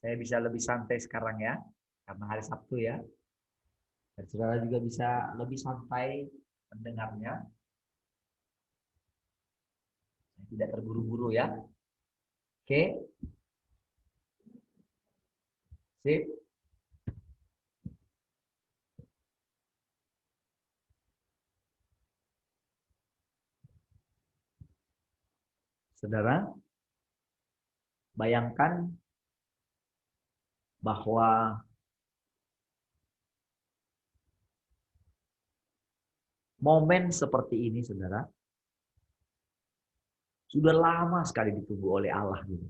saya bisa lebih santai sekarang ya, karena hari Sabtu ya. Dan saudara juga bisa lebih santai mendengarnya, tidak terburu-buru ya. Oke, sip. Saudara, bayangkan bahwa momen seperti ini, saudara, sudah lama sekali ditunggu oleh Allah. Gitu.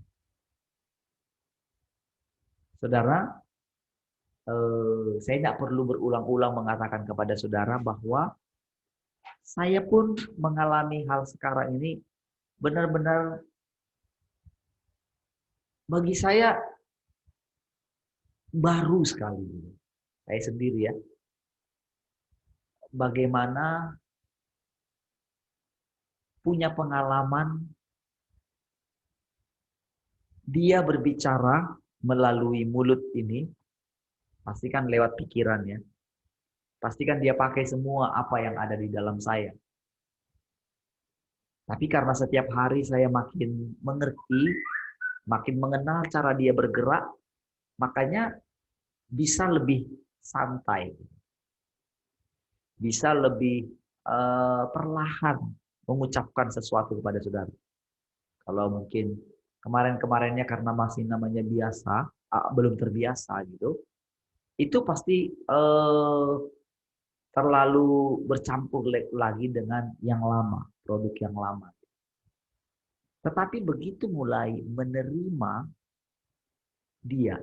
Saudara, saya tidak perlu berulang-ulang mengatakan kepada saudara bahwa saya pun mengalami hal sekarang ini benar-benar bagi saya baru sekali. Saya sendiri ya. Bagaimana punya pengalaman dia berbicara melalui mulut ini, pastikan lewat pikirannya. Pastikan dia pakai semua apa yang ada di dalam saya. Tapi karena setiap hari saya makin mengerti, makin mengenal cara dia bergerak, makanya bisa lebih santai. Bisa lebih perlahan mengucapkan sesuatu kepada saudara. Kalau mungkin kemarin-kemarinnya karena masih namanya biasa, belum terbiasa gitu, itu pasti terlalu bercampur lagi dengan yang lama, produk yang lama. Tetapi begitu mulai menerima dia,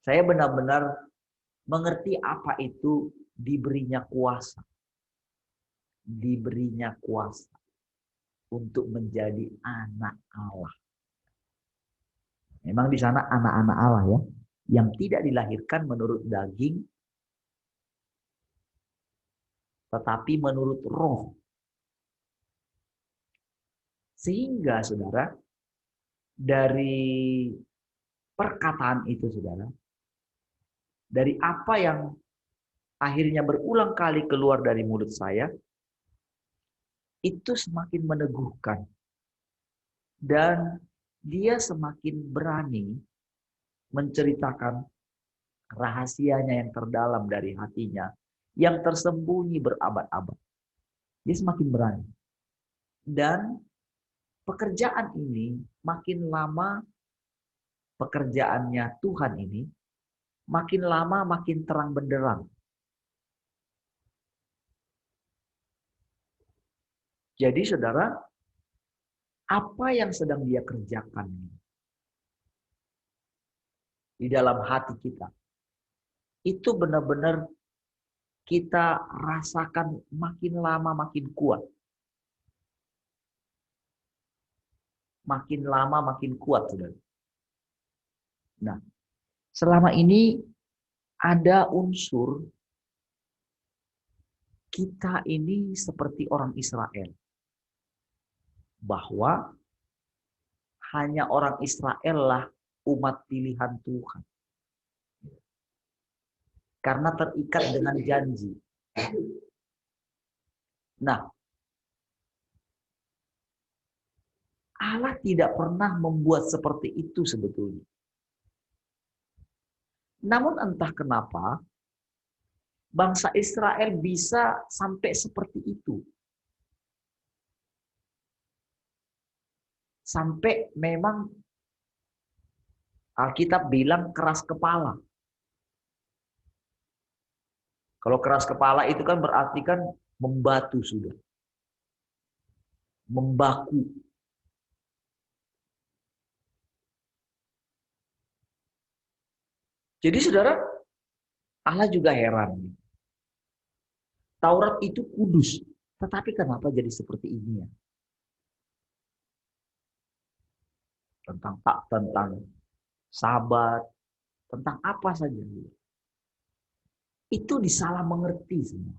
saya benar-benar mengerti apa itu diberinya kuasa. Diberinya kuasa untuk menjadi anak Allah. Memang di sana anak-anak Allah ya, yang tidak dilahirkan menurut daging, tetapi menurut roh. Sehingga saudara, dari perkataan itu saudara, dari apa yang akhirnya berulang kali keluar dari mulut saya, itu semakin meneguhkan. Dan dia semakin berani menceritakan rahasianya yang terdalam dari hatinya, yang tersembunyi berabad-abad. Dia semakin berani. Dan pekerjaan ini makin lama, pekerjaannya Tuhan ini, makin lama makin terang benderang. Jadi saudara, apa yang sedang dia kerjakan di dalam hati kita, itu benar-benar kita rasakan makin lama makin kuat. Makin lama makin kuat, saudara. Nah, selama ini ada unsur kita ini seperti orang Israel. Bahwa hanya orang Israel lah umat pilihan Tuhan. Karena terikat dengan janji. Nah, Allah tidak pernah membuat seperti itu sebetulnya. Namun entah kenapa, bangsa Israel bisa sampai seperti itu. Sampai memang Alkitab bilang keras kepala. Kalau keras kepala itu kan berarti kan membatu sudah. Membaku. Jadi saudara, Allah juga heran. Taurat itu kudus. Tetapi kenapa jadi seperti ini ya? Tentang sabat, tentang apa saja. Itu disalah mengerti semua.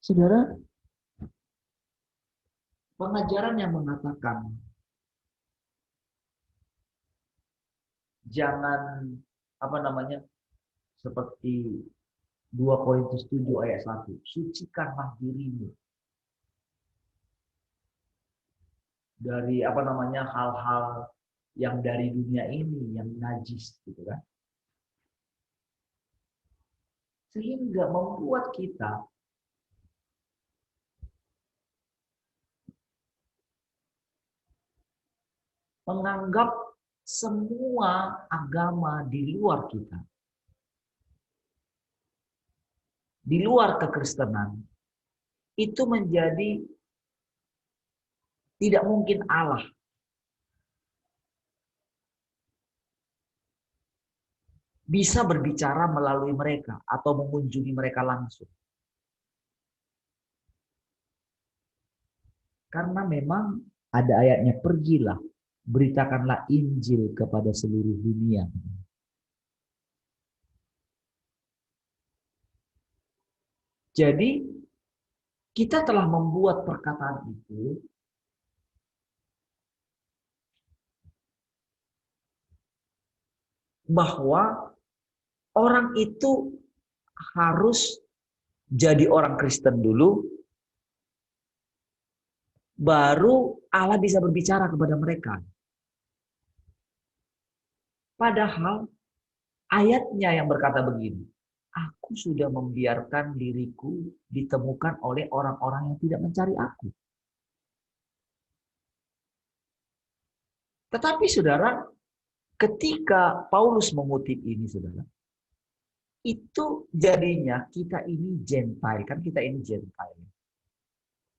Saudara, pengajaran yang mengatakan Jangan apa namanya seperti 2 Korintus 7 ayat 1. Sucikanlah dirimu dari apa namanya hal-hal yang dari dunia ini yang najis gitu kan. Sehingga membuat kita menganggap semua agama di luar kita, di luar kekristenan, itu menjadi tidak mungkin Allah bisa berbicara melalui mereka atau mengunjungi mereka langsung. Karena memang ada ayatnya, pergilah, beritakanlah Injil kepada seluruh dunia. Jadi kita telah membuat perkataan itu bahwa orang itu harus jadi orang Kristen dulu, baru Allah bisa berbicara kepada mereka. Padahal ayatnya yang berkata begini, aku sudah membiarkan diriku ditemukan oleh orang-orang yang tidak mencari aku. Tetapi saudara, ketika Paulus mengutip ini saudara, itu jadinya kita ini Gentile, kan kita ini Gentile.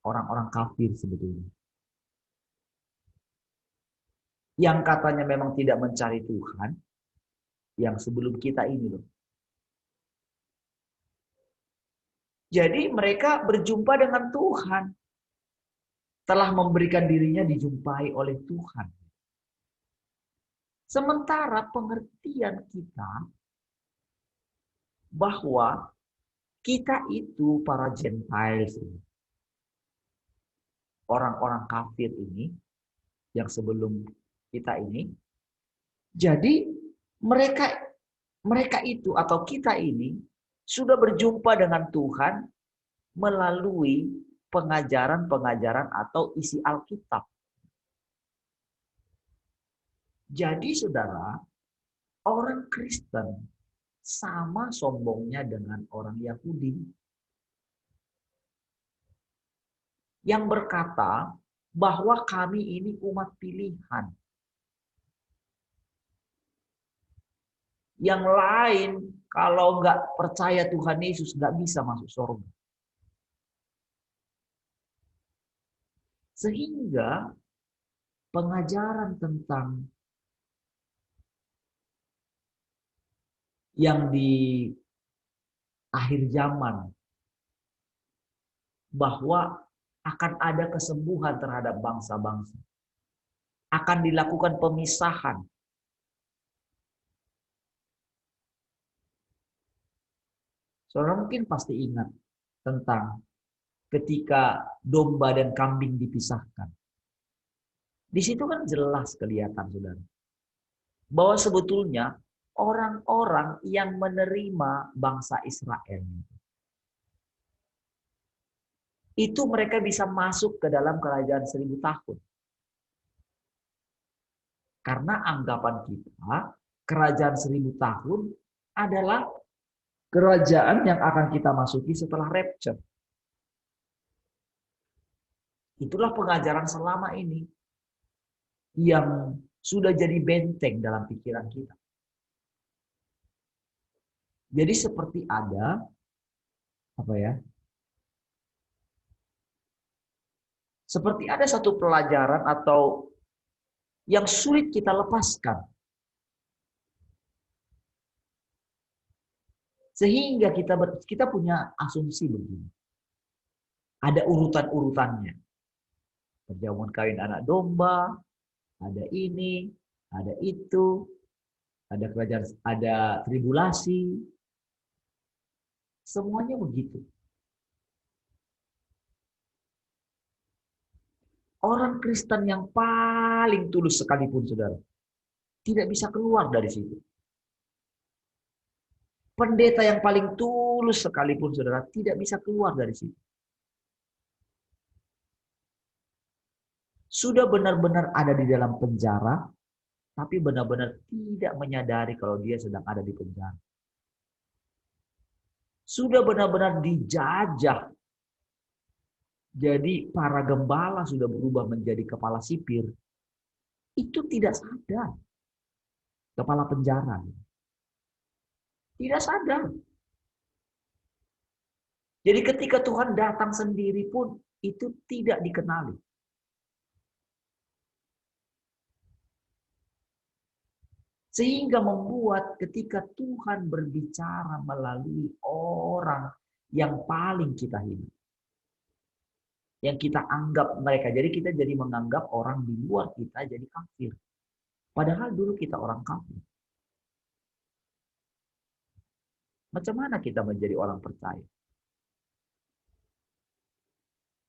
Orang-orang kafir sebetulnya. Yang katanya memang tidak mencari Tuhan, yang sebelum kita ini loh. Jadi mereka berjumpa dengan Tuhan. Telah memberikan dirinya dijumpai oleh Tuhan. Sementara pengertian kita bahwa kita itu para Gentiles, orang-orang kafir ini, yang sebelum kita ini, jadi mereka itu atau kita ini sudah berjumpa dengan Tuhan melalui pengajaran-pengajaran atau isi Alkitab. Jadi saudara, orang Kristen sama sombongnya dengan orang Yahudi yang berkata bahwa kami ini umat pilihan. Yang lain kalau nggak percaya Tuhan Yesus nggak bisa masuk surga. Sehingga pengajaran tentang yang di akhir zaman bahwa akan ada kesembuhan terhadap bangsa-bangsa. Akan dilakukan pemisahan. Saudara mungkin pasti ingat tentang ketika domba dan kambing dipisahkan. Di situ kan jelas kelihatan, saudara, bahwa sebetulnya orang-orang yang menerima bangsa Israel itu mereka bisa masuk ke dalam kerajaan 1000 tahun. Karena anggapan kita, kerajaan 1000 tahun adalah kerajaan yang akan kita masuki setelah rapture. Itulah pengajaran selama ini yang sudah jadi benteng dalam pikiran kita. Jadi seperti ada apa ya? Seperti ada satu pelajaran atau yang sulit kita lepaskan. Sehingga kita punya asumsi begini. Ada urutan-urutannya. Perjamuan kawin anak domba, ada ini, ada itu, ada kerajaan, ada tribulasi. Semuanya begitu. Orang Kristen yang paling tulus sekalipun, saudara, tidak bisa keluar dari situ. Pendeta yang paling tulus sekalipun saudara tidak bisa keluar dari situ. Sudah benar-benar ada di dalam penjara, tapi benar-benar tidak menyadari kalau dia sedang ada di penjara. Sudah benar-benar dijajah. Jadi para gembala sudah berubah menjadi kepala sipir. Itu tidak sadar. Kepala penjara. Tidak sadar. Jadi ketika Tuhan datang sendiri pun itu tidak dikenali. Sehingga membuat ketika Tuhan berbicara melalui orang yang paling kita hina. Yang kita anggap mereka. Jadi kita jadi menganggap orang di luar kita jadi kafir. Padahal dulu kita orang kafir. Macam mana kita menjadi orang percaya?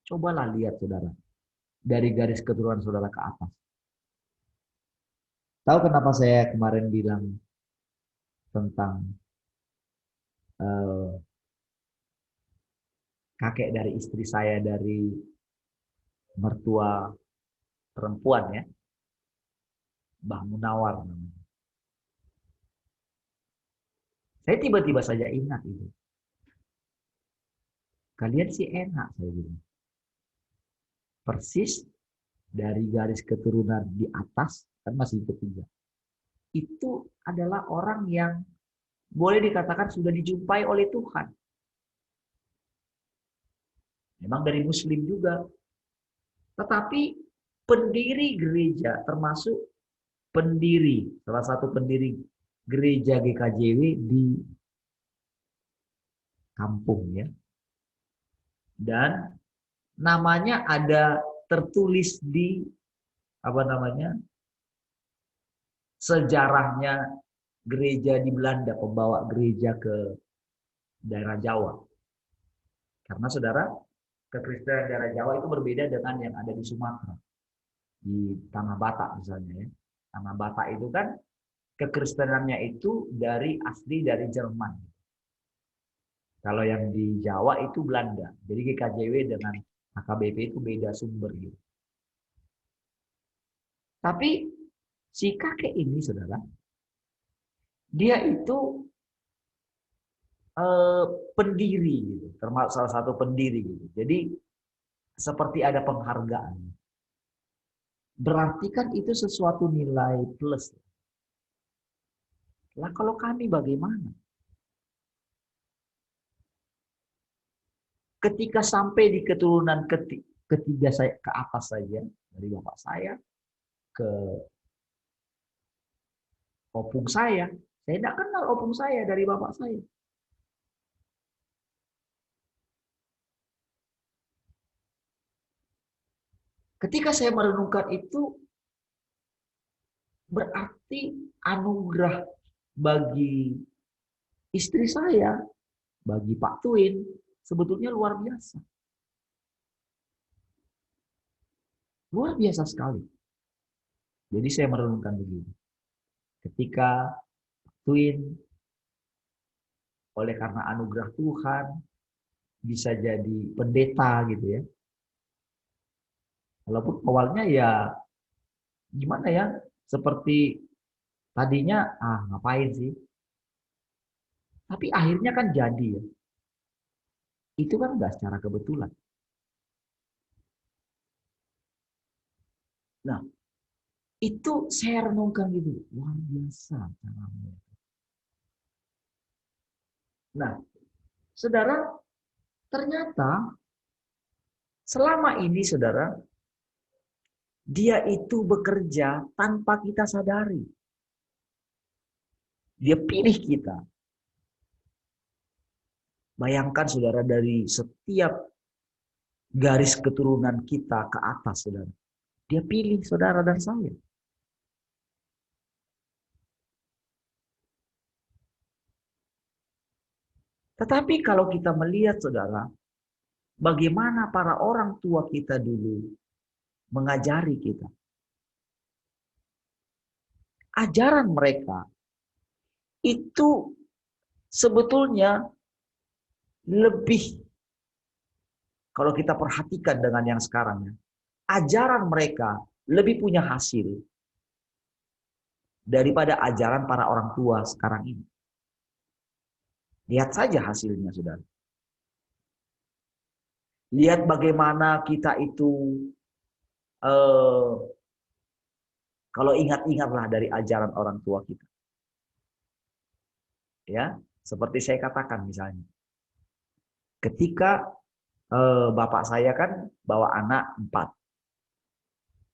Cobalah lihat saudara. Dari garis keturunan saudara ke atas. Tahu kenapa saya kemarin bilang tentang kakek dari istri saya dari mertua perempuan ya. Mbah Munawar namanya. Saya tiba-tiba saja ingat itu. Kalian sih enak saya bilang. Persis dari garis keturunan di atas, kan masih ketiga. Itu adalah orang yang boleh dikatakan sudah dijumpai oleh Tuhan. Memang dari Muslim juga. Tetapi pendiri gereja, termasuk pendiri, salah satu pendiri gereja GKJW di kampung ya. Dan namanya ada tertulis di sejarahnya gereja di Belanda, pembawa gereja ke daerah Jawa. Karena saudara, kekristenan daerah Jawa itu berbeda dengan yang ada di Sumatera. Di Tanah Batak misalnya ya. Tanah Batak itu kan kekristenannya itu asli dari Jerman. Kalau yang di Jawa itu Belanda. Jadi GKJW dengan HKBP itu beda sumber gitu. Tapi si kakek ini saudara, dia itu pendiri gitu, termasuk salah satu pendiri gitu. Jadi seperti ada penghargaan. Berarti kan itu sesuatu nilai plus. Lah kalau kami bagaimana? Ketika sampai di keturunan ketiga saya ke atas saja, dari bapak saya ke opung saya tidak kenal opung saya dari bapak saya. Ketika saya merenungkan itu, berarti anugerah bagi istri saya, bagi Pak Twin, sebetulnya luar biasa. Luar biasa sekali. Jadi saya merenungkan begini. Ketika Twin, oleh karena anugerah Tuhan, bisa jadi pendeta gitu ya. Walaupun awalnya ya gimana ya, seperti tadinya ngapain sih. Tapi akhirnya kan jadi ya. Itu kan enggak secara kebetulan. Nah, itu saya renungkan gitu. Luar biasa caranya. Nah, saudara, ternyata selama ini saudara, dia itu bekerja tanpa kita sadari. Dia pilih kita. Bayangkan saudara, dari setiap garis keturunan kita ke atas saudara. Dia pilih saudara dan saya. Tetapi kalau kita melihat saudara, bagaimana para orang tua kita dulu mengajari kita. ajaran mereka itu sebetulnya lebih, kalau kita perhatikan dengan yang sekarang ya, ajaran mereka lebih punya hasil daripada ajaran para orang tua sekarang ini. Lihat saja hasilnya, saudara. Lihat bagaimana kita itu, eh, kalau ingat-ingatlah dari ajaran orang tua kita. Ya, seperti saya katakan misalnya. Ketika bapak saya kan bawa anak 4.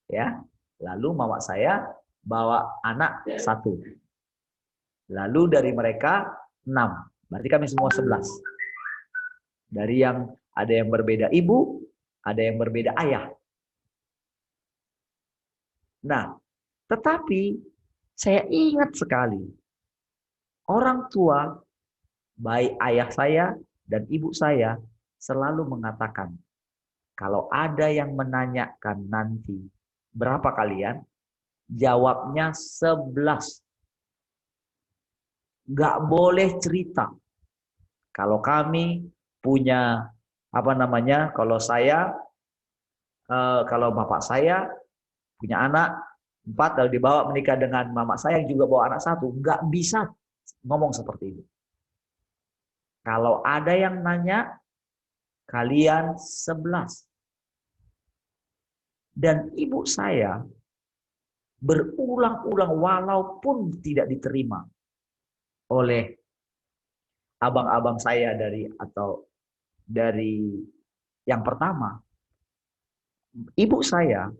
Ya. Lalu mama saya bawa anak 1. Lalu dari mereka 6. Berarti kami semua 11. Dari yang ada yang berbeda ibu, ada yang berbeda ayah. Nah, tetapi saya ingat sekali, orang tua, baik ayah saya dan ibu saya, selalu mengatakan, kalau ada yang menanyakan nanti, berapa kalian? Jawabnya 11. Nggak boleh cerita. Kalau kami punya, apa namanya, kalau bapak saya punya anak 4, lalu dibawa menikah dengan mama saya yang juga bawa anak 1, nggak bisa ngomong seperti itu. Kalau ada yang nanya, kalian 11. Dan ibu saya berulang-ulang walaupun tidak diterima oleh abang-abang saya dari yang pertama, ibu saya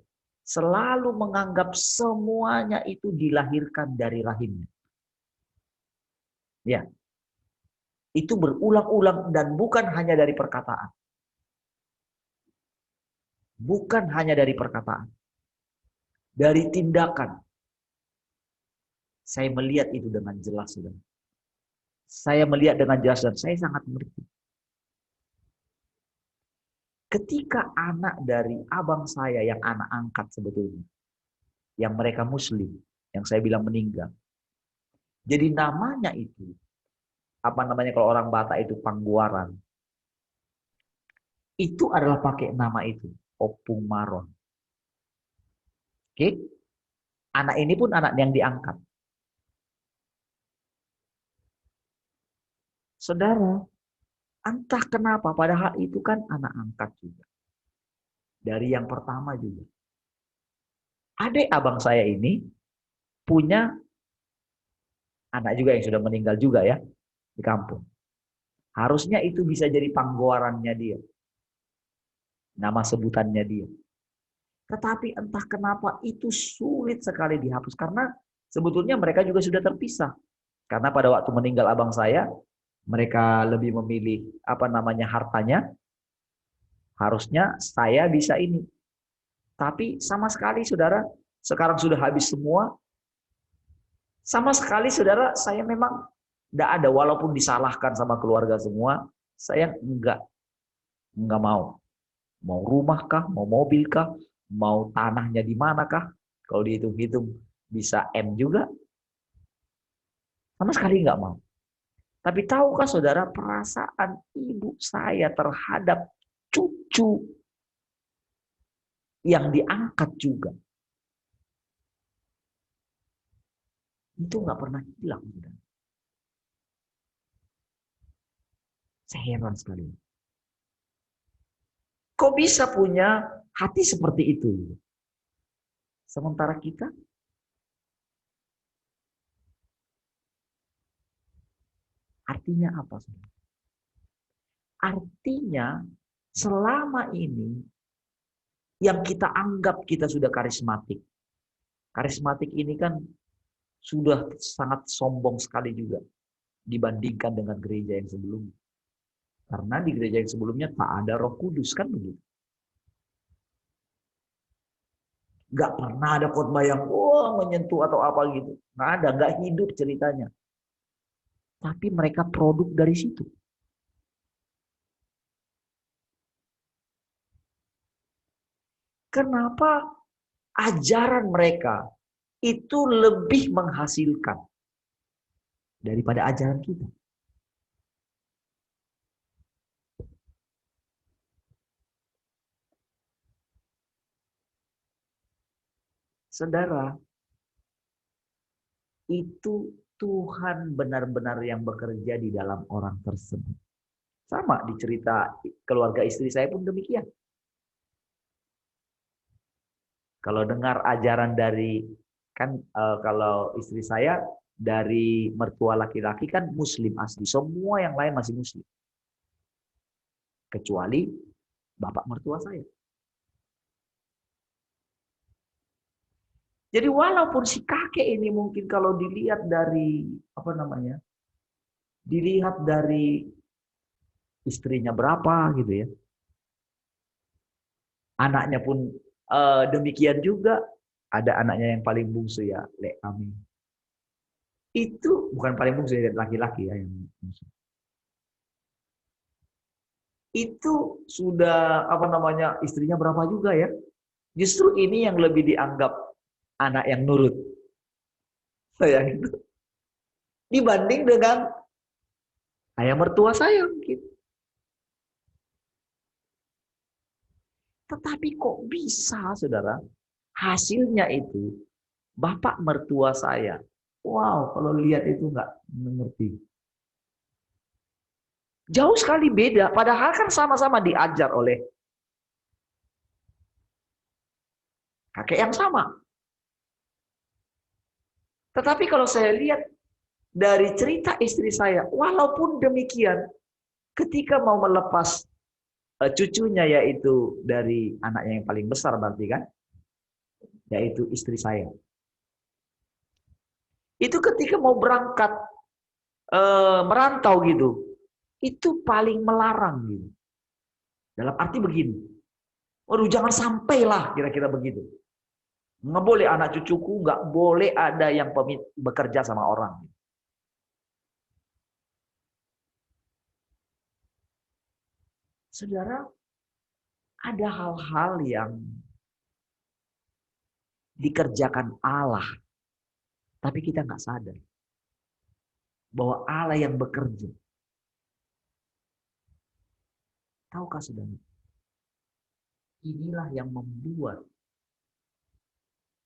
selalu menganggap semuanya itu dilahirkan dari rahimnya. Ya, itu berulang-ulang dan bukan hanya dari perkataan. Bukan hanya dari perkataan. Dari tindakan. Saya melihat itu dengan jelas. Saya melihat dengan jelas dan saya sangat mengerti. Ketika anak dari abang saya yang anak angkat sebetulnya, yang mereka muslim, yang saya bilang meninggal. Jadi namanya itu, apa namanya kalau orang Batak itu pangguaran. Itu adalah pakai nama itu, Opung Maron. Oke? Anak ini pun anak yang diangkat. Saudara, entah kenapa padahal itu kan anak angkat juga. Dari yang pertama juga. Adik abang saya ini punya anak juga yang sudah meninggal juga ya di kampung. Harusnya itu bisa jadi panggowarannya dia. Nama sebutannya dia. Tetapi entah kenapa itu sulit sekali dihapus. Karena sebetulnya mereka juga sudah terpisah. Karena pada waktu meninggal abang saya, mereka lebih memilih apa namanya hartanya. Harusnya saya bisa ini. Tapi sama sekali saudara, sekarang sudah habis semua. Sama sekali saudara, saya memang tidak ada. Walaupun disalahkan sama keluarga semua, saya enggak mau. Mau rumah kah, mau mobil kah, mau tanahnya di mana kah. Kalau dihitung-hitung bisa M juga. Sama sekali enggak mau. Tapi tahukah saudara perasaan ibu saya terhadap cucu yang diangkat juga. Itu nggak pernah hilang. Saya heran sekali. Kok bisa punya hati seperti itu? Sementara kita, artinya apa? Artinya selama ini yang kita anggap kita sudah karismatik. Karismatik ini kan sudah sangat sombong sekali juga dibandingkan dengan gereja yang sebelumnya. Karena di gereja yang sebelumnya tak ada Roh Kudus kan begitu. Gak pernah ada khotbah yang menyentuh atau apa gitu. Nggak ada, nggak hidup ceritanya. Tapi mereka produk dari situ. Kenapa ajaran mereka itu lebih menghasilkan daripada ajaran kita. Saudara, itu Tuhan benar-benar yang bekerja di dalam orang tersebut. Sama di cerita keluarga istri saya pun demikian. Kalau dengar ajaran dari kalau istri saya dari mertua laki-laki kan muslim asli, semua yang lain masih muslim. Kecuali bapak mertua saya. Jadi walaupun si kakek ini mungkin kalau dilihat dari dilihat dari istrinya berapa gitu ya. Anaknya pun demikian juga. Ada anaknya yang paling bungsu ya, Lek Amin. Itu bukan paling bungsu ya, laki-laki ya yang bungsu. Itu sudah istrinya berapa juga ya. Justru ini yang lebih dianggap anak yang nurut. Saya itu. Dibanding dengan ayah mertua saya mungkin. Tetapi kok bisa, saudara? Hasilnya itu, bapak mertua saya. Wow, kalau lihat itu nggak mengerti. Jauh sekali beda, padahal kan sama-sama diajar oleh kakek yang sama. Tetapi kalau saya lihat dari cerita istri saya, walaupun demikian, ketika mau melepas cucunya yaitu dari anaknya yang paling besar berarti kan, yaitu istri saya. Itu ketika mau berangkat merantau gitu, itu paling melarang gitu. Dalam arti begini, waduh jangan sampailah kira-kira begitu. Nggak boleh anak cucuku, nggak boleh ada yang bekerja sama orang. Saudara, ada hal-hal yang dikerjakan Allah, tapi kita nggak sadar bahwa Allah yang bekerja. Tahukah saudara? Inilah yang membuat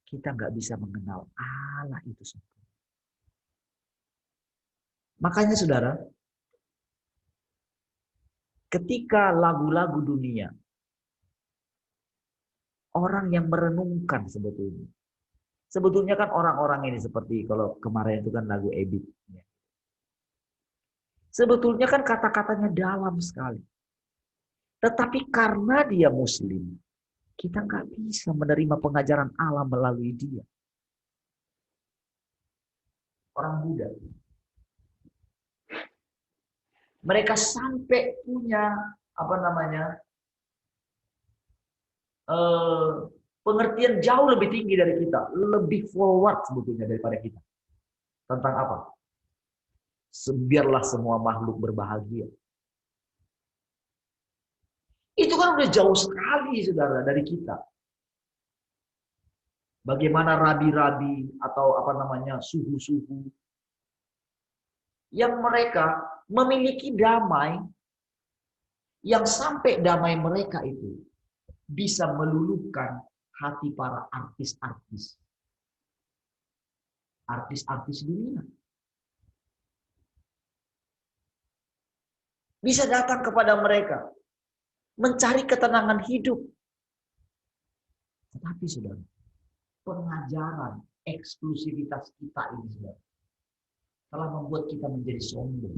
kita nggak bisa mengenal Allah itu sempurna. Makanya saudara, ketika lagu-lagu dunia, orang yang merenungkan sebetulnya. Sebetulnya kan orang-orang ini seperti kalau kemarin itu kan lagu Ebit. Sebetulnya kan kata-katanya dalam sekali. Tetapi karena dia muslim, kita nggak bisa menerima pengajaran Allah melalui dia. Orang Buddha. Mereka sampai punya eh, pengertian jauh lebih tinggi dari kita, lebih forward sebetulnya daripada kita. Tentang apa? Biarlah semua makhluk berbahagia. Itu kan udah jauh sekali, saudara, dari kita. Bagaimana rabi-rabi atau suhu-suhu yang mereka memiliki damai, yang sampai damai mereka itu bisa meluluhkan hati para artis-artis. Artis-artis dunia. Bisa datang kepada mereka, mencari ketenangan hidup. Tetapi saudara, pengajaran eksklusivitas kita ini saudara, telah membuat kita menjadi sombong.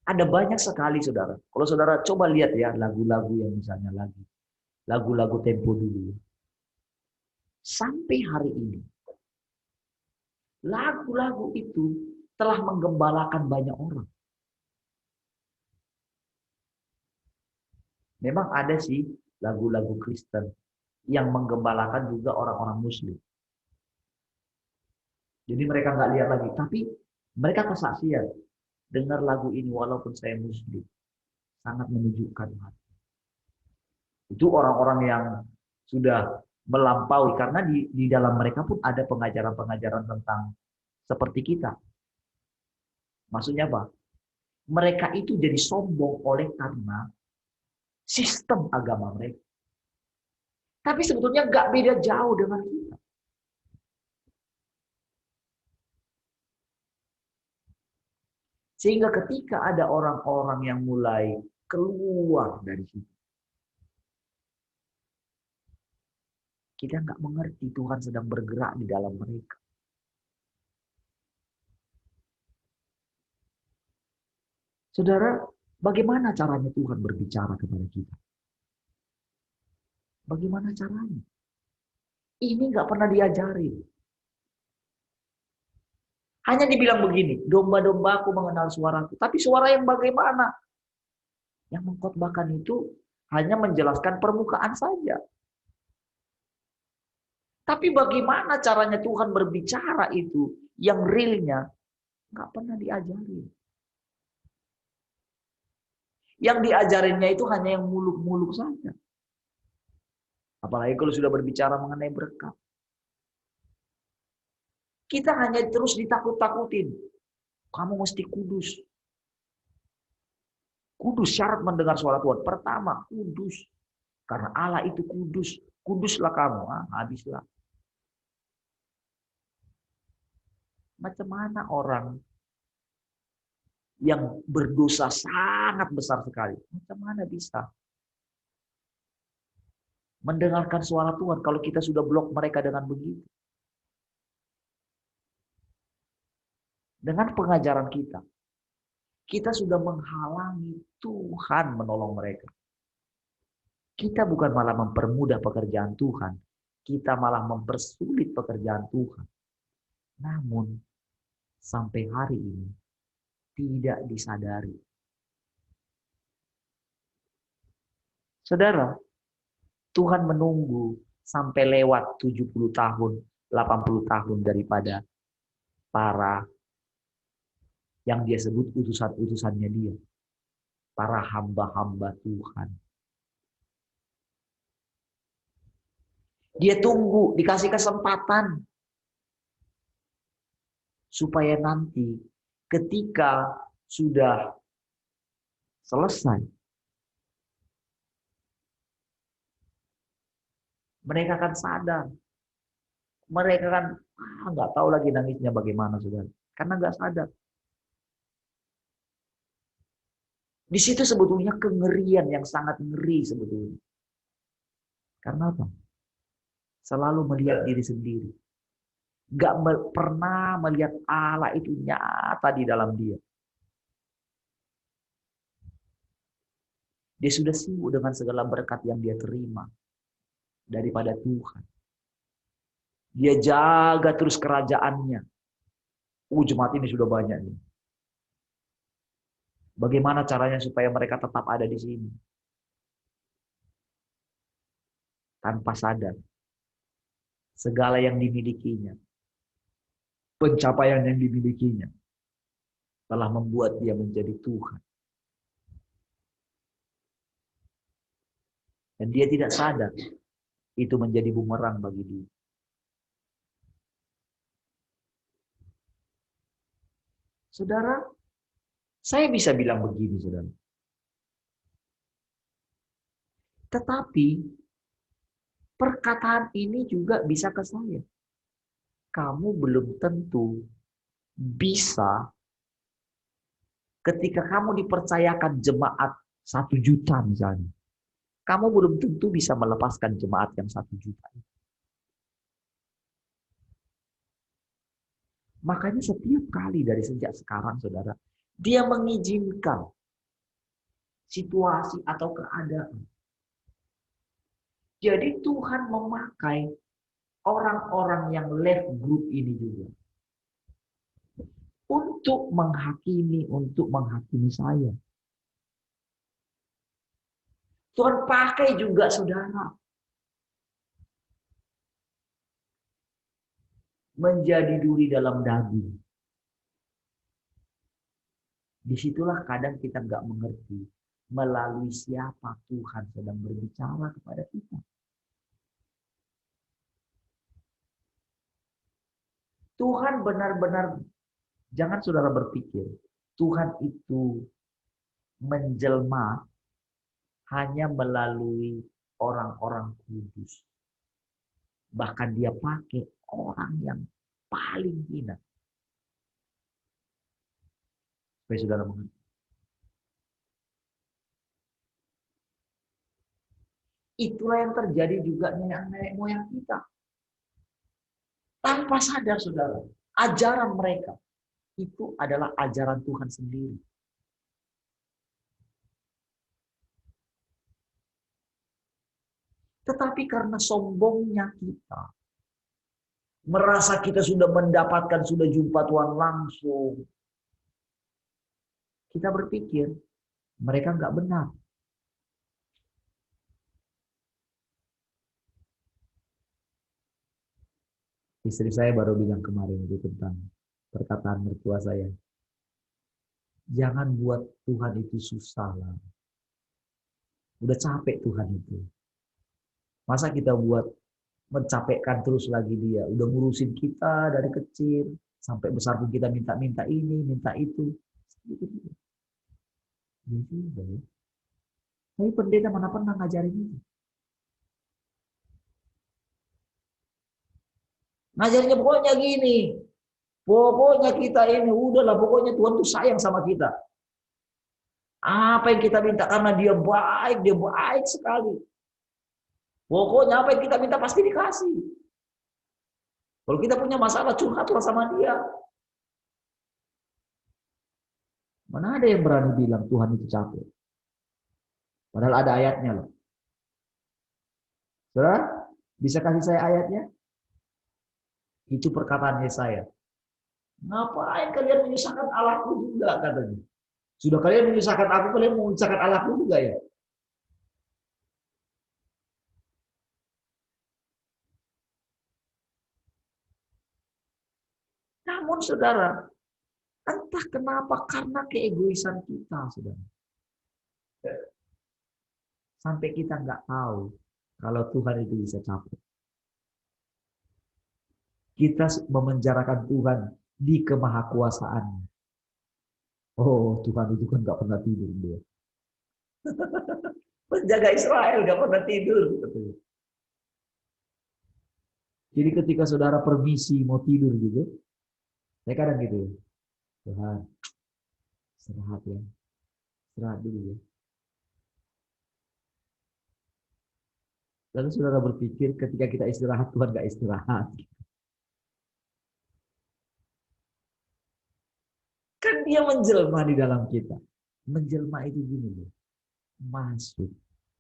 Ada banyak sekali saudara. Kalau saudara coba lihat ya lagu-lagu yang misalnya lagu-lagu tempo dulu. Sampai hari ini, lagu-lagu itu telah menggembalakan banyak orang. Memang ada sih lagu-lagu Kristen yang menggembalakan juga orang-orang Muslim. Jadi mereka nggak lihat lagi, tapi mereka kesaksian. Dengar lagu ini walaupun saya Muslim, sangat menunjukkan hati. Itu orang-orang yang sudah melampaui karena di dalam mereka pun ada pengajaran-pengajaran tentang seperti kita. Maksudnya apa? Mereka itu jadi sombong oleh karena sistem agama mereka. Tapi sebetulnya nggak beda jauh dengan kita. Sehingga ketika ada orang-orang yang mulai keluar dari situ, kita nggak mengerti Tuhan sedang bergerak di dalam mereka. Saudara, bagaimana caranya Tuhan berbicara kepada kita? Bagaimana caranya? Ini nggak pernah diajarin. Hanya dibilang begini, domba-dombaku mengenal suaraku. Tapi suara yang bagaimana? Yang mengkhotbahkan itu hanya menjelaskan permukaan saja. Tapi bagaimana caranya Tuhan berbicara itu, yang realnya, nggak pernah diajarin. Yang diajarinnya itu hanya yang muluk-muluk saja. Apalagi kalau sudah berbicara mengenai berkat. Kita hanya terus ditakut-takutin. Kamu mesti kudus. Kudus syarat mendengar suara Tuhan. Pertama, kudus. Karena Allah itu kudus. Kuduslah kamu. Habislah. Macam mana orang yang berdosa sangat besar sekali. Macam mana bisa mendengarkan suara Tuhan kalau kita sudah blok mereka dengan begitu? Dengan pengajaran kita sudah menghalangi Tuhan menolong mereka. Kita bukan malah mempermudah pekerjaan Tuhan, kita malah mempersulit pekerjaan Tuhan. Namun, sampai hari ini tidak disadari. Saudara, Tuhan menunggu sampai lewat 70 tahun, 80 tahun daripada para yang dia sebut utusan-utusannya dia. Para hamba-hamba Tuhan. Dia tunggu, dikasih kesempatan. Supaya nanti ketika sudah selesai, mereka akan sadar. Mereka kan nggak tahu lagi nangisnya bagaimana, saudara. Karena nggak sadar. Di situ sebetulnya kengerian yang sangat ngeri sebetulnya. Karena apa? Selalu melihat diri sendiri. Nggak pernah melihat Allah itu nyata di dalam dia. Dia sudah sibuk dengan segala berkat yang dia terima daripada Tuhan. Dia jaga terus kerajaannya. Jemaat ini sudah banyak nih. Bagaimana caranya supaya mereka tetap ada di sini? Tanpa sadar. Segala yang dimilikinya. Pencapaian yang dimilikinya. Telah membuat dia menjadi Tuhan. Dan dia tidak sadar. Itu menjadi bumerang bagi dia. Saudara, saya bisa bilang begini, saudara. Tetapi, perkataan ini juga bisa ke saya. Kamu belum tentu bisa ketika kamu dipercayakan jemaat 1 juta misalnya. Kamu belum tentu bisa melepaskan jemaat yang 1 juta. Makanya setiap kali dari sejak sekarang, saudara, dia mengizinkan situasi atau keadaan. Jadi Tuhan memakai orang-orang yang left group ini juga untuk menghakimi saya. Tuhan pakai juga saudara menjadi duri dalam daging. Disitulah kadang kita nggak mengerti melalui siapa Tuhan sedang berbicara kepada kita. Tuhan benar-benar, jangan saudara berpikir, Tuhan itu menjelma hanya melalui orang-orang kudus. Bahkan dia pakai orang yang paling hina. Supaya saudara mengerti. Itulah yang terjadi juga nenek moyang kita. Tanpa sadar saudara, ajaran mereka itu adalah ajaran Tuhan sendiri. Tetapi karena sombongnya kita, merasa kita sudah mendapatkan, sudah jumpa Tuhan langsung, kita berpikir mereka nggak benar. Istri saya baru bilang kemarin itu tentang perkataan mertua saya. Jangan buat Tuhan itu susah lah. Udah capek Tuhan itu. Masa kita buat mencapekkan terus lagi dia. Udah ngurusin kita dari kecil. Sampai besar pun kita minta-minta ini, minta itu. Tapi pendeta mana pernah ngajarin itu. Ngajarinnya pokoknya gini. Pokoknya kita ini, udahlah pokoknya Tuhan tuh sayang sama kita. Apa yang kita minta karena dia baik sekali. Pokoknya apa yang kita minta pasti dikasih. Kalau kita punya masalah, curhatlah sama dia. Mana ada yang berani bilang Tuhan itu capek? Padahal ada ayatnya loh. Saudara, bisa kasih saya ayatnya? Itu perkataan Yesaya. Ngapain kalian menyusahkan Allahku juga katanya. Sudah kalian menyusahkan aku, kalian mau menyusahkan Allahku juga ya? Namun saudara, entah kenapa karena keegoisan kita, saudara. Sampai kita nggak tahu kalau Tuhan itu bisa capek. Kita memenjarakan Tuhan di kemahakuasaannya. Oh, Tuhan itu kan nggak pernah tidur dia. Menjaga Israel nggak pernah tidur. Jadi ketika saudara permisi mau tidur gitu, saya kadang gitu ya. Tuhan, istirahat ya. Istirahat dulu ya. Lalu saudara berpikir ketika kita istirahat, Tuhan nggak istirahat. Kan dia menjelma di dalam kita. Menjelma itu gini loh. Masuk,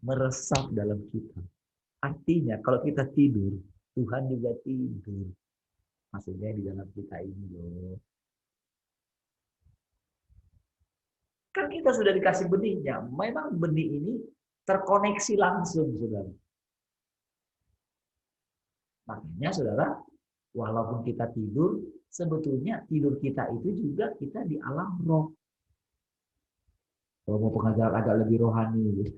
meresap dalam kita. Artinya kalau kita tidur, Tuhan juga tidur. Maksudnya di dalam kita ini loh. Kan kita sudah dikasih benihnya. Memang benih ini terkoneksi langsung, saudara. Makanya, saudara, walaupun kita tidur, sebetulnya tidur kita itu juga kita di alam roh. Kalau mau pengajaran agak lebih rohani.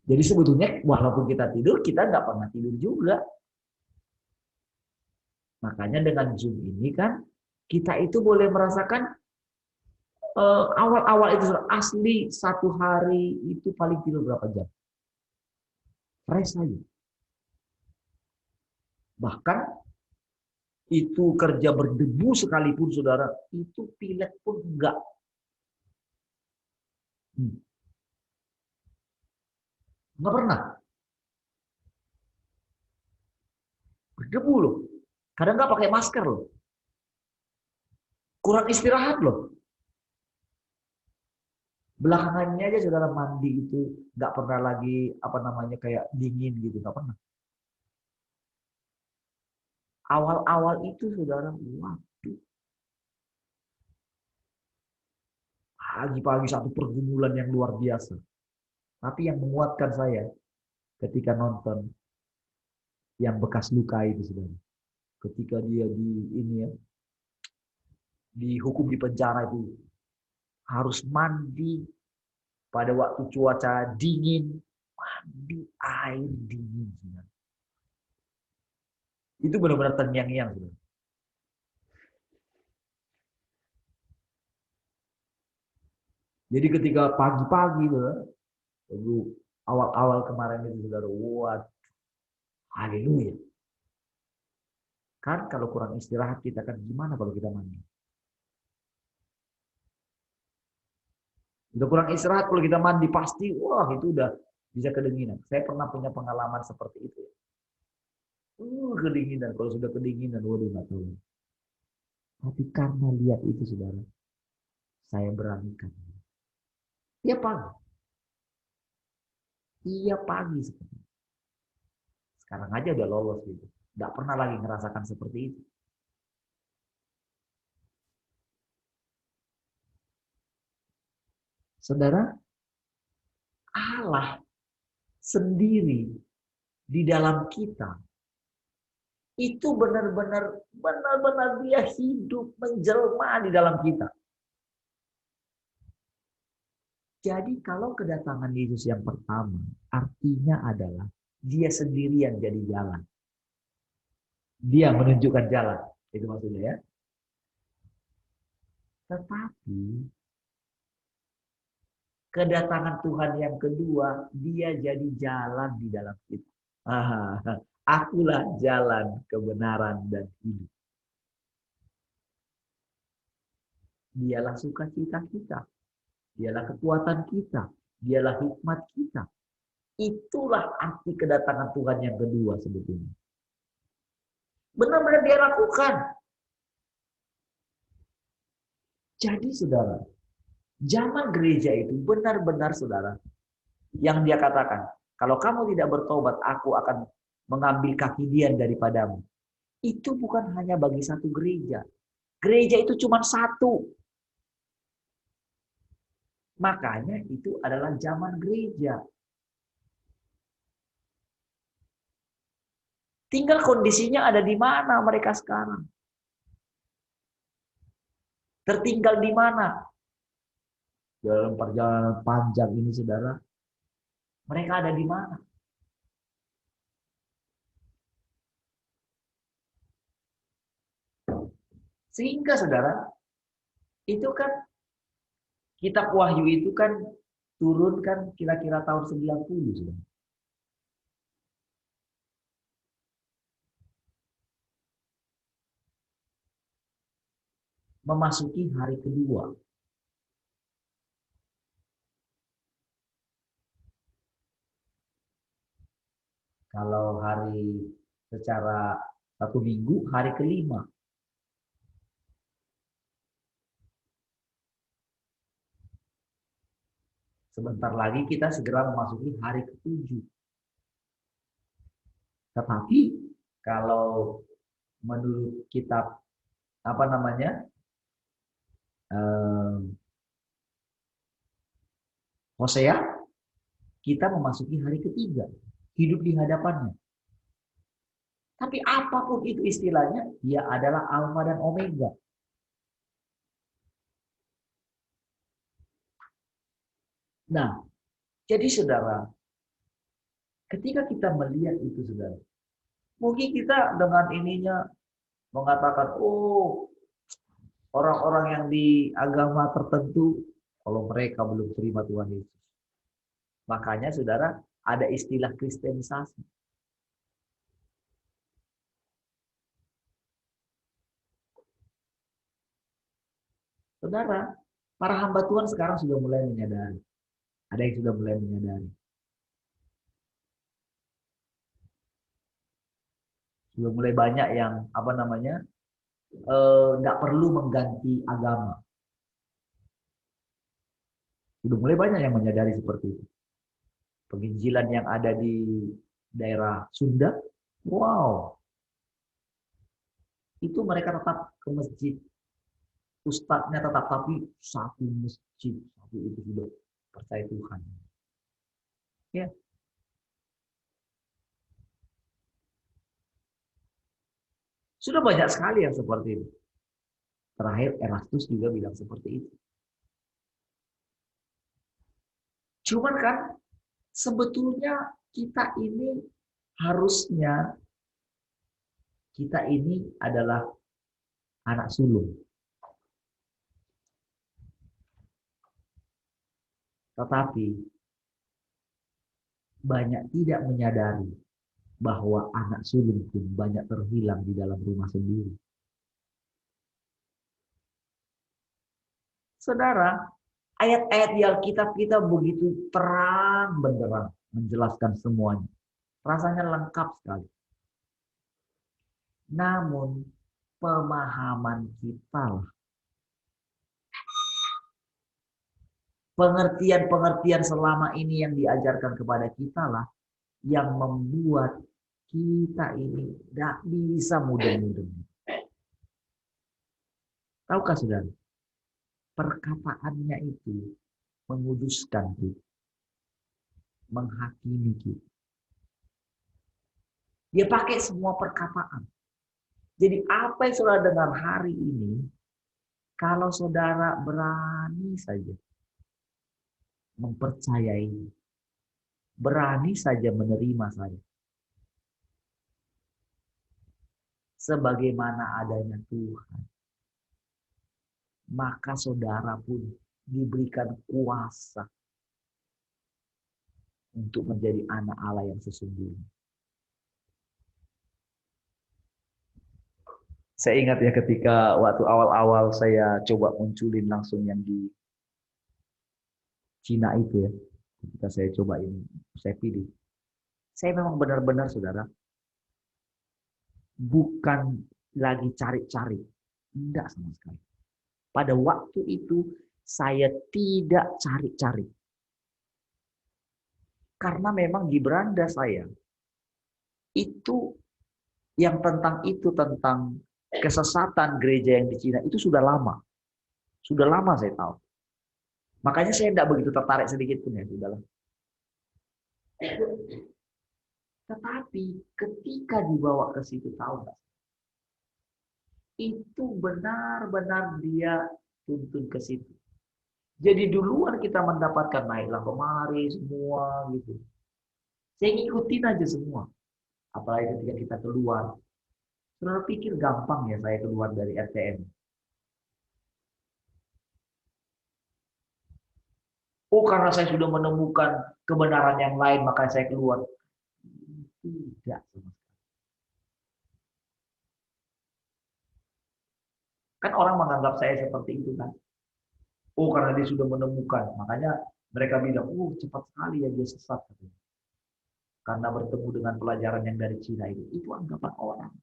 Jadi sebetulnya walaupun kita tidur, kita nggak pernah tidur juga. Makanya dengan Zoom ini kan, kita itu boleh merasakan awal-awal itu asli satu hari itu paling tidur berapa jam? Fresh aja. Bahkan itu kerja berdebu sekalipun saudara, itu pilek pun enggak. Enggak pernah. Berdebu loh. Kadang enggak pakai masker loh. Kurang istirahat loh. Belakangannya aja saudara mandi itu enggak pernah lagi apa namanya kayak dingin gitu, enggak pernah. Awal-awal itu saudara, waduh. Pagi-pagi satu pergumulan yang luar biasa. Tapi yang menguatkan saya ketika nonton yang bekas luka itu saudara. Ketika dia di ini ya, dihukum di penjara itu harus mandi pada waktu cuaca dingin, mandi air dingin. Itu benar-benar terngiang-ngiang. Jadi ketika pagi-pagi tuh, awal-awal kemarin itu saudara, wah, haleluya. Kan kalau kurang istirahat kita kan gimana kalau kita mandi? Udah kurang istirahat kalau kita mandi pasti, wah itu udah bisa kedinginan. Saya pernah punya pengalaman seperti itu. Kedinginan. Kalau sudah kedinginan, waduh nggak tahu. Tapi karena lihat itu saudara, saya beranikan. Iya pagi. Iya pagi. Sekarang aja udah lolos gitu. Nggak pernah lagi ngerasakan seperti itu. Saudara, Allah sendiri di dalam kita itu benar-benar dia hidup menjelma di dalam kita. Jadi kalau kedatangan Yesus yang pertama artinya adalah dia sendiri yang jadi jalan. Dia menunjukkan jalan. Itu maksudnya ya. Tetapi kedatangan Tuhan yang kedua, dia jadi jalan di dalam kita. Akulah jalan, kebenaran, dan hidup. Dialah sukacita kita. Dialah kekuatan kita. Dialah hikmat kita. Itulah arti kedatangan Tuhan yang kedua sebetulnya. Benar-benar dia lakukan. Jadi saudara, zaman gereja itu benar-benar saudara, yang dia katakan, kalau kamu tidak bertobat, aku akan mengambil kaki dian daripadamu. Itu bukan hanya bagi satu gereja. Gereja itu cuma satu. Makanya itu adalah zaman gereja. Tinggal kondisinya ada di mana mereka sekarang. Tertinggal di mana? Dalam perjalanan panjang ini saudara, mereka ada di mana? Sehingga saudara, itu kan kitab Wahyu itu kan turun kan kira-kira tahun 90 saudara. Memasuki hari kedua. Kalau hari secara satu minggu, hari kelima. Sebentar lagi kita segera memasuki hari ketujuh. Tetapi kalau menurut kitab apa namanya Hosea, kita memasuki hari ketiga, hidup di hadapannya. Tapi apapun itu istilahnya, dia adalah Alfa dan Omega. Nah, jadi saudara, ketika kita melihat itu saudara, mungkin kita dengan ininya mengatakan, oh orang-orang yang di agama tertentu, kalau mereka belum terima Tuhan Yesus. Makanya saudara, ada istilah kristenisasi. Saudara, para hamba Tuhan sekarang sudah mulai menyadari. Ada yang sudah mulai menyadari. Sudah mulai banyak yang apa namanya nggak perlu mengganti agama. Sudah mulai banyak yang menyadari seperti itu. Penginjilan yang ada di daerah Sunda, wow, itu mereka tetap ke masjid. Ustadznya tetap tapi satu masjid, satu itu sudah percaya Tuhan. Ya, sudah banyak sekali yang seperti itu. Terakhir Erastus juga bilang seperti itu. Cuman kan sebetulnya kita ini harusnya Kita ini adalah anak sulung. Tetapi banyak tidak menyadari bahwa anak sulung pun banyak terhilang di dalam rumah sendiri. Saudara, ayat-ayat di Alkitab kita begitu terang benderang menjelaskan semuanya. Rasanya lengkap sekali. Namun pemahaman kita lah, pengertian-pengertian selama ini yang diajarkan kepada kita lah yang membuat kita ini tidak bisa mudeng-mudeng. Tahukah saudara? Perkataannya itu menguduskan kita, menghakimi kita. Dia pakai semua perkataan. Jadi apa yang saudara dengar hari ini, kalau saudara berani saja mempercayai, berani saja menerima saya, sebagaimana adanya Tuhan, maka saudara pun diberikan kuasa untuk menjadi anak Allah yang sesungguhnya. Saya ingat ya ketika waktu awal-awal saya coba munculin langsung yang di Cina itu ya. Ketika saya coba ini, saya pilih. Saya memang benar-benar saudara, bukan lagi cari-cari. Enggak sama sekali. Pada waktu itu saya tidak cari-cari. Karena memang di beranda saya, itu yang tentang kesesatan gereja yang di Cina itu sudah lama. Sudah lama saya tahu. Makanya saya tidak begitu tertarik sedikit pun ya, sudahlah. Tetapi ketika dibawa ke situ, tahu nggak? Itu benar-benar dia tuntun ke situ. Jadi duluan kita mendapatkan naiklah kemari semua gitu. Saya ngikutin aja semua. Apalagi ketika kita keluar. Saudara pikir gampang ya saya keluar dari RTM. Oh, karena saya sudah menemukan kebenaran yang lain, maka saya keluar. Tidak sama sekali. Kan orang menganggap saya seperti itu kan. Oh, karena dia sudah menemukan. Makanya mereka bilang, oh cepat sekali ya dia sesat. Karena bertemu dengan pelajaran yang dari Cina itu. Itu anggapan orang.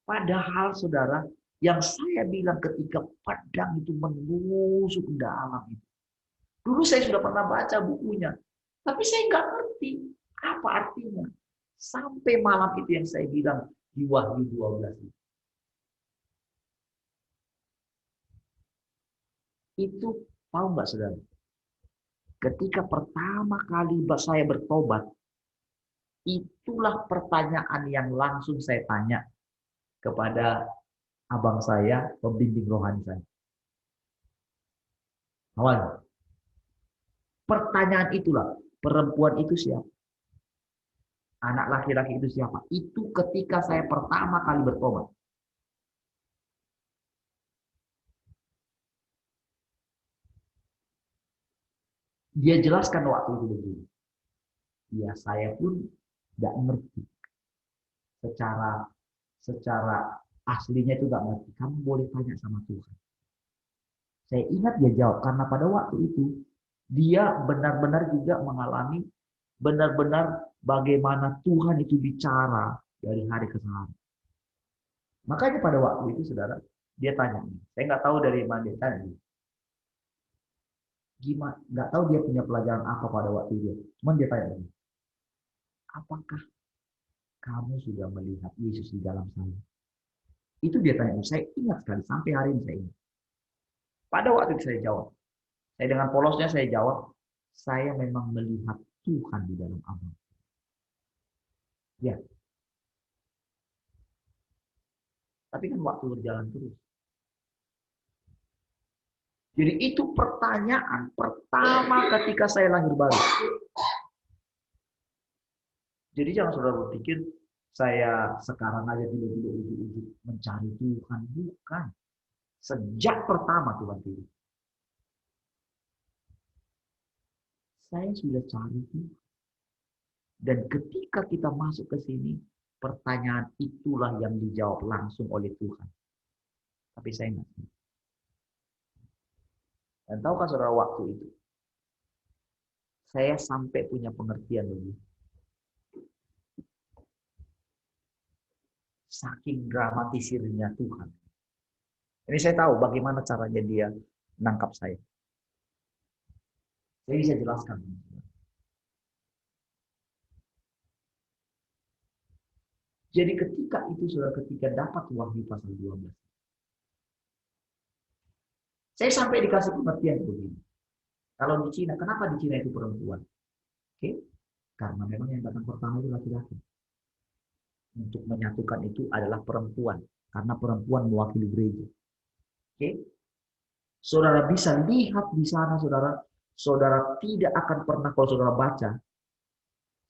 Padahal saudara, yang saya bilang ketika pedang itu menusuk ke dalam itu. Dulu saya sudah pernah baca bukunya. Tapi saya nggak ngerti apa artinya. Sampai malam itu yang saya bilang di Wahyu 12 itu. Itu tahu nggak saudara? Ketika pertama kali saya bertobat, itulah pertanyaan yang langsung saya tanya kepada abang saya, pembimbing rohani saya. Awal. Pertanyaan itulah, perempuan itu siapa? Anak laki-laki itu siapa? Itu ketika saya pertama kali bertobat. Dia jelaskan waktu itu begini. Ya saya pun tidak ngerti. Secara aslinya itu nggak ngerti. Kamu boleh tanya sama Tuhan. Saya ingat dia jawab karena pada waktu itu dia benar-benar juga mengalami benar-benar bagaimana Tuhan itu bicara dari hari ke hari. Makanya pada waktu itu saudara dia tanya, saya nggak tahu dari mana dia tanya. Gimana? Nggak tahu dia punya pelajaran apa pada waktu itu. Cuman dia tanya, apakah kamu sudah melihat Yesus di dalam saya? Itu dia tanya, saya ingat sekali sampai hari ini saya ingat. Pada waktu itu saya jawab, saya dengan polosnya saya jawab, saya memang melihat Tuhan di dalam abang. Ya. Tapi kan waktu berjalan terus. Jadi itu pertanyaan pertama ketika saya lahir baru. Jadi jangan saudara berpikir saya sekarang aja tiba-tiba ujuk-ujuk mencari Tuhan. Bukan. Sejak pertama Tuhan pilih. Saya sudah cari Tuhan. Dan ketika kita masuk ke sini, pertanyaan itulah yang dijawab langsung oleh Tuhan. Tapi saya nggak. Dan tahukah saudara waktu itu? Saya sampai punya pengertian lebih. Saking dramatisirnya Tuhan. Ini saya tahu bagaimana caranya dia menangkap saya. Saya bisa jelaskan. Jadi ketika itu saudara, ketika dapat Wahyu pasal 12. Saya sampai dikasih pengertian begini. Kalau di Cina, kenapa di Cina itu perempuan? Oke, karena memang yang datang pertama itu laki-laki. Untuk menyatukan itu adalah perempuan. Karena perempuan mewakili gereja. Oke, saudara bisa lihat di sana, saudara. Saudara tidak akan pernah, kalau saudara baca,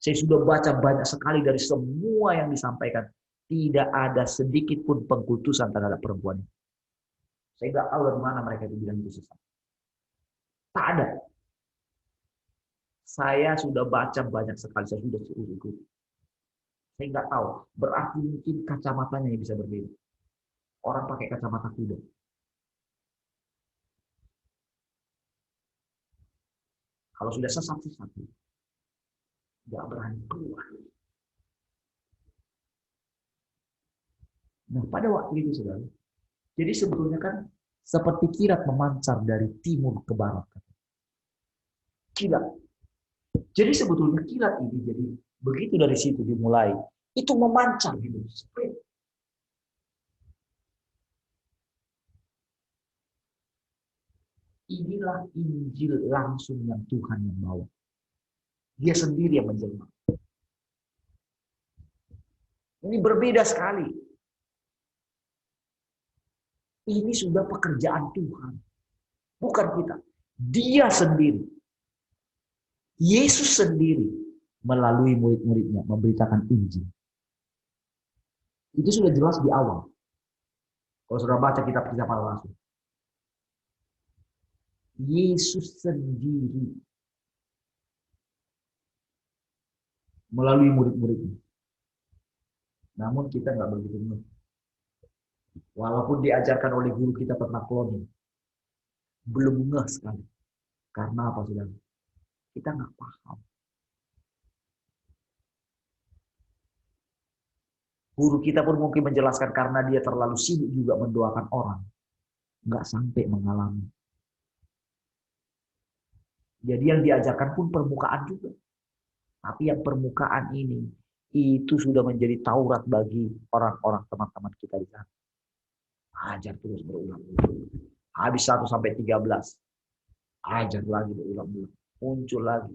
saya sudah baca banyak sekali dari semua yang disampaikan. Tidak ada sedikit pun pengkultusan terhadap perempuan. Saya nggak tahu dari mana mereka itu bilang itu sesat. Tak ada. Saya sudah baca banyak sekali, saya sudah ikut. Saya nggak tahu. Berarti mungkin kacamatanya yang bisa berbeda. Orang pakai kacamata kuda. Kalau sudah sesat, nggak berani keluar. Nah, pada waktu itu, saudara, jadi sebetulnya kan seperti kilat memancar dari timur ke barat. Kilat. Jadi sebetulnya kilat ini, jadi begitu dari situ dimulai, itu memancar gitu. Inilah Injil langsung yang Tuhan yang bawa. Dia sendiri yang menjelma. Ini berbeda sekali. Ini sudah pekerjaan Tuhan. Bukan kita. Dia sendiri. Yesus sendiri melalui murid-muridnya memberitakan Injil. Itu sudah jelas di awal. Kalau sudah baca kitab Kisah Para Rasul. Yesus sendiri melalui murid-muridnya. Namun kita nggak begitu ngeh. Walaupun diajarkan oleh guru kita tentang kloning, belum ngeh sekali. Karena apa, saudara? Kita nggak paham. Guru kita pun mungkin menjelaskan karena dia terlalu sibuk juga mendoakan orang. Nggak sampai mengalami. Jadi yang diajarkan pun permukaan juga. Tapi yang permukaan ini, itu sudah menjadi Taurat bagi orang-orang teman-teman kita di sana. Ajar terus berulang-ulang. Habis 1 sampai 13. Ajar lagi berulang-ulang. Muncul lagi.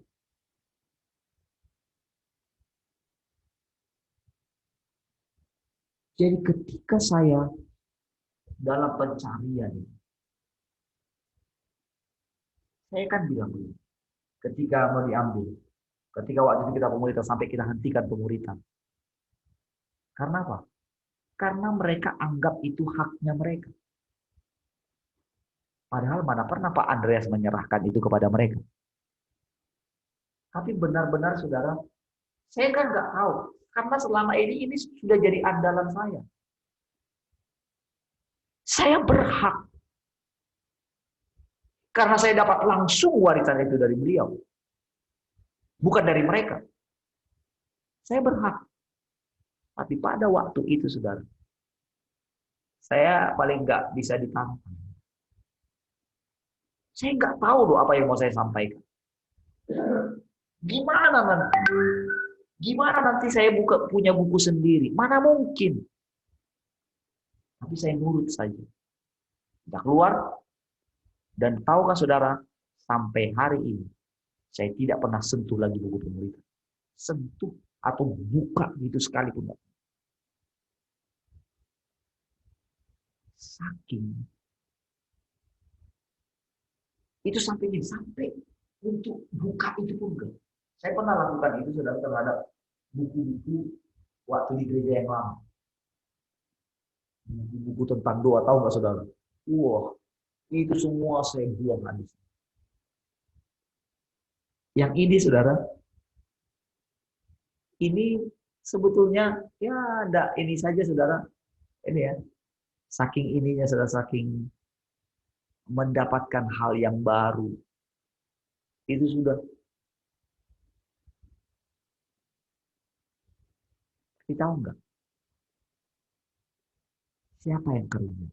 Jadi ketika saya dalam pencarian, saya kan bilang dulu, ketika mau diambil, ketika waktu itu kita pemuritan sampai kita hentikan pemuritan. Karena apa? Karena mereka anggap itu haknya mereka. Padahal mana pernah Pak Andreas menyerahkan itu kepada mereka. Tapi benar-benar saudara, saya kan nggak tahu. Karena selama ini sudah jadi andalan saya. Saya berhak. Karena saya dapat langsung warisan itu dari beliau. Bukan dari mereka. Saya berhak. Tapi pada waktu itu, saudara, saya paling nggak bisa ditantang. Saya nggak tahu loh apa yang mau saya sampaikan. Gimana nanti? Gimana nanti saya punya buku sendiri? Mana mungkin? Tapi saya nurut saja. Kita keluar, dan tahukah saudara, sampai hari ini, saya tidak pernah sentuh lagi buku pemuritan. Sentuh atau buka gitu sekalipun. Saking. Itu sampai untuk buka itu pun enggak. Saya pernah lakukan itu saudara terhadap buku-buku waktu di gereja yang lama. Buku-buku tentang doa, tahu nggak saudara? Wah, itu semua saya buang habis. Yang ini saudara, ini sebetulnya ya ada ini saja saudara. Ini ya, saking ininya saudara, saking mendapatkan hal yang baru. Itu sudah, kita tahu nggak? Siapa yang kerugian?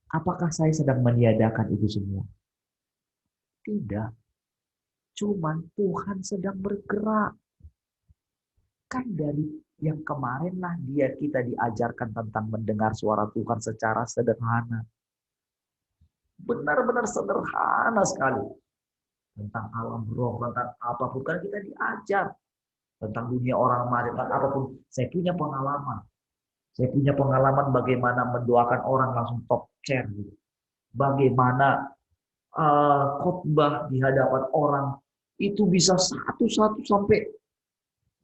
Apakah saya sedang meniadakan itu semua? Tidak. Cuman Tuhan sedang bergerak. Kan dari yang kemarin lah kita diajarkan tentang mendengar suara Tuhan secara sederhana. Benar-benar sederhana sekali. Tentang alam roh, tentang apapun. Kan kita diajar. Tentang dunia orang mati, tentang apapun. Saya punya pengalaman. Saya punya pengalaman bagaimana mendoakan orang langsung top chair. Gitu. Bagaimana khotbah di hadapan orang itu bisa satu-satu sampai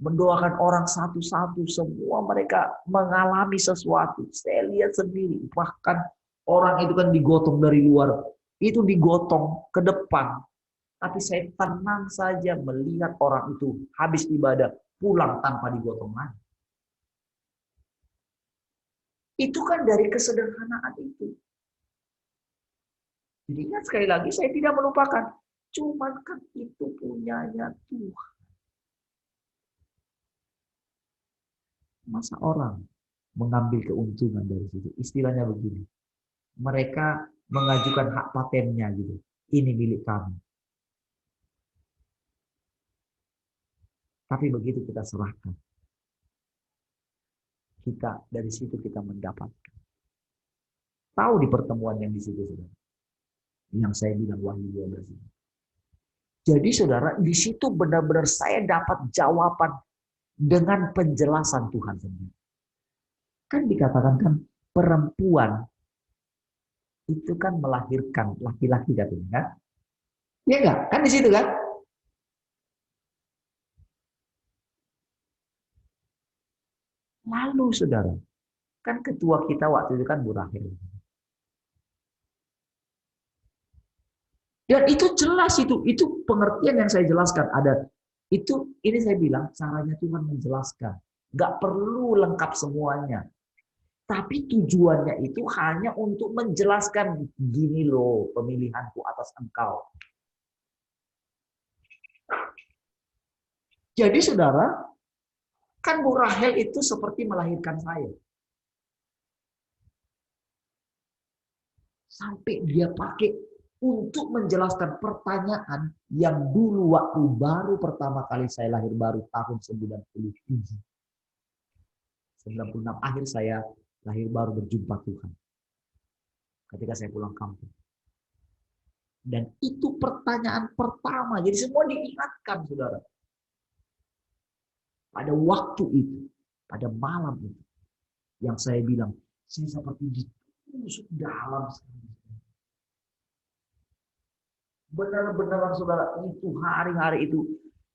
mendoakan orang satu-satu, semua mereka mengalami sesuatu. Saya lihat sendiri, bahkan orang itu kan digotong dari luar, itu digotong ke depan. Tapi saya tenang saja melihat orang itu habis ibadah, pulang tanpa digotong lagi. Itu kan dari kesederhanaan itu. Jadi ingat sekali lagi, saya tidak melupakan. Cuman kan itu punyanya Tuhan. Masa orang mengambil keuntungan dari situ? Istilahnya begini. Mereka mengajukan hak patennya gitu. Ini milik kami. Tapi begitu kita serahkan, kita dari situ kita mendapatkan. Tahu di pertemuan yang di situ saudara, yang saya bilang Wahyu 12 ini. Jadi saudara, di situ benar-benar saya dapat jawaban dengan penjelasan Tuhan sendiri. Kan dikatakan kan perempuan itu kan melahirkan laki-laki katanya kan? Iya enggak? Kan di situ kan? Lalu saudara, kan ketua kita waktu itu kan Bu Rahel. Dan itu jelas itu pengertian yang saya jelaskan ada itu ini saya bilang caranya Tuhan menjelaskan, nggak perlu lengkap semuanya, tapi tujuannya itu hanya untuk menjelaskan gini loh pemilihanku atas engkau. Jadi saudara, kan Bu Rahel itu seperti melahirkan saya. Sampai dia pakai untuk menjelaskan pertanyaan yang dulu waktu baru pertama kali saya lahir baru tahun 97. 96 akhir saya lahir baru berjumpa Tuhan. Ketika saya pulang kampung. Dan itu pertanyaan pertama. Jadi semua diingatkan, saudara. Pada waktu itu, pada malam itu, yang saya bilang, saya seperti ditusuk dalam sekali. Benar-benar saudara, itu hari-hari itu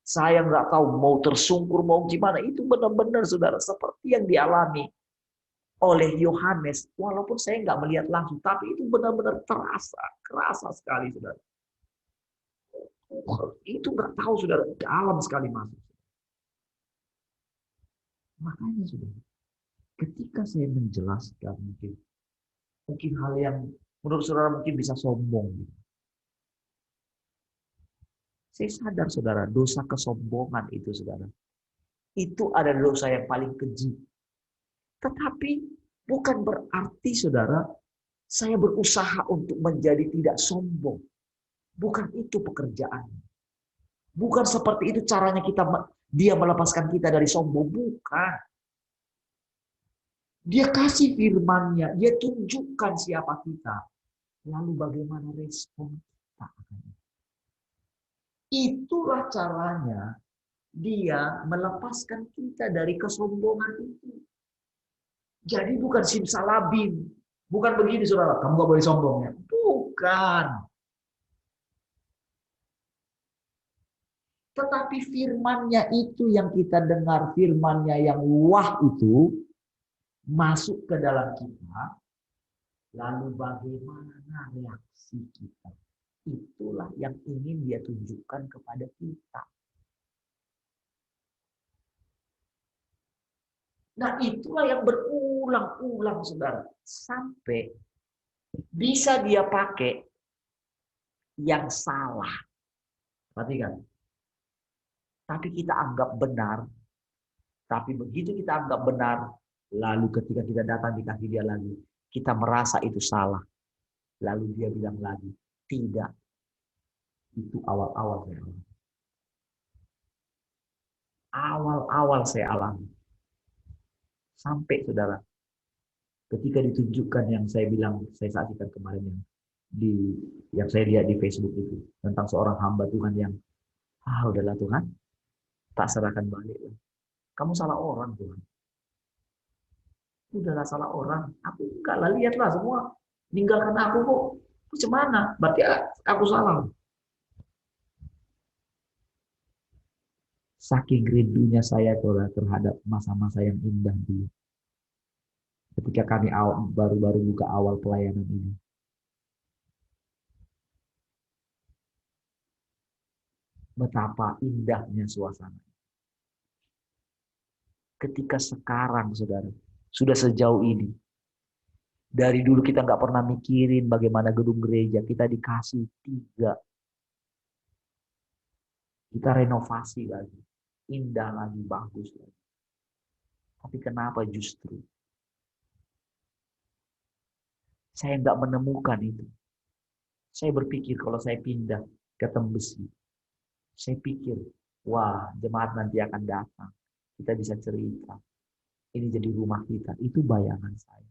saya nggak tahu mau tersungkur mau gimana, itu benar-benar saudara seperti yang dialami oleh Yohanes, walaupun saya nggak melihat langsung, tapi itu benar-benar kerasa sekali saudara. Itu nggak tahu saudara, dalam sekali masuk. Makanya saudara, ketika saya menjelaskan mungkin hal yang menurut saudara mungkin bisa sombong. Saya sadar saudara, dosa kesombongan itu saudara. Itu ada dosa yang paling keji. Tetapi bukan berarti saudara, saya berusaha untuk menjadi tidak sombong. Bukan itu pekerjaannya. Bukan seperti itu caranya dia melepaskan kita dari sombong. Bukan. Dia kasih firman-Nya, dia tunjukkan siapa kita. Lalu bagaimana respon kita akan itu. Itulah caranya dia melepaskan kita dari kesombongan itu. Jadi bukan simsalabim. Bukan begini saudara, kamu gak boleh sombong ya. Bukan. Tetapi firman-Nya itu yang kita dengar, firman-Nya yang wah itu masuk ke dalam kita, lalu bagaimana reaksi kita? Itulah yang ingin Dia tunjukkan kepada kita. Nah, itulah yang berulang-ulang, saudara. Sampai bisa Dia pakai yang salah. Perhatikan. Tapi kita anggap benar. Tapi begitu kita anggap benar, lalu ketika kita datang di kaki Dia lagi, kita merasa itu salah. Lalu Dia bilang lagi, tidak. Itu awal-awal saya alami. Awal-awal saya alami. Sampai, saudara, ketika ditunjukkan yang saya bilang, saya saksikan kemarin yang saya lihat di Facebook itu, tentang seorang hamba Tuhan yang, udahlah Tuhan, tak serahkan balik. Kamu salah orang, Tuhan. Udahlah salah orang. Aku enggak lah, lihatlah semua. Ninggalkan aku kok. Macam mana? Berarti aku salah. Saking rindunya saya terhadap masa-masa yang indah dulu. Ketika kami baru-baru buka awal pelayanan ini. Betapa indahnya suasana. Ketika sekarang, saudara, sudah sejauh ini. Dari dulu kita nggak pernah mikirin bagaimana gedung gereja. Kita dikasih 3. Kita renovasi lagi. Indah lagi, bagus lagi. Tapi kenapa justru saya nggak menemukan itu? Saya berpikir kalau saya pindah ke Tembesi, saya pikir, wah, jemaat nanti akan datang. Kita bisa cerita. Ini jadi rumah kita. Itu bayangan saya.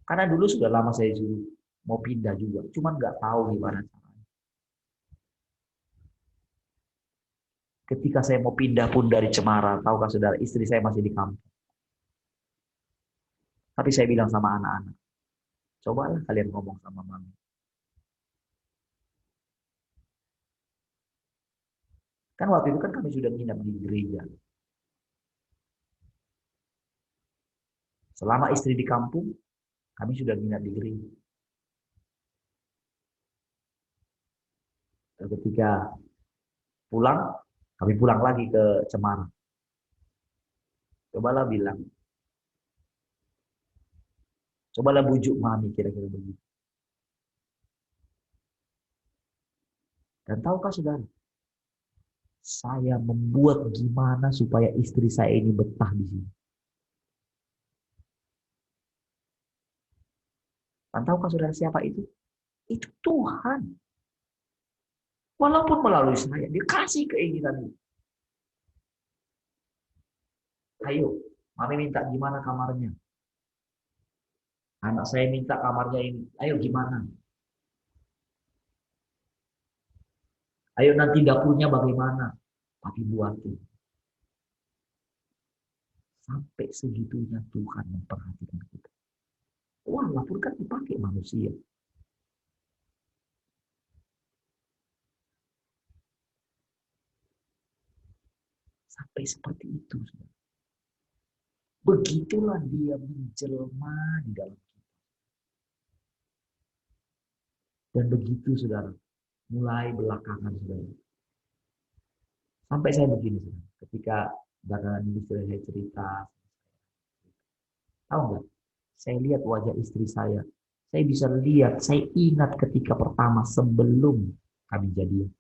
Karena dulu sudah lama saya mau pindah juga. Cuman nggak tahu gimana caranya. Ketika saya mau pindah pun dari Cemara, tahukah saudara, istri saya masih di kampung. Tapi saya bilang sama anak-anak, cobalah kalian ngomong sama mami. Kan waktu itu kan kami sudah nginap di gereja. Selama istri di kampung, kami sudah nginap di gereja. Dan ketika pulang, kami pulang lagi ke Cemara. Cobalah bilang, cobalah bujuk mami kira-kira begitu. Dan tahukah saudara, saya membuat gimana supaya istri saya ini betah di sini. Dan tahukah saudara siapa itu? Itu Tuhan. Walaupun melalui saya, dia kasih keinginan itu. Ayo, mami minta gimana kamarnya? Anak saya minta kamarnya ini. Ayo gimana? Ayo nanti dapurnya bagaimana? Tapi buatin. Sampai segitunya Tuhan memperhatikan kita. Walaupun kan dipakai manusia. Sampai seperti itu. Begitulah dia menjelma di dalam kita. Dan begitu, saudara. Mulai belakangan, saudara. Sampai saya begini, saudara. Ketika belakangan ini sudah saya cerita. Tahu nggak? Saya lihat wajah istri saya. Saya bisa lihat, saya ingat ketika pertama sebelum kami jadian.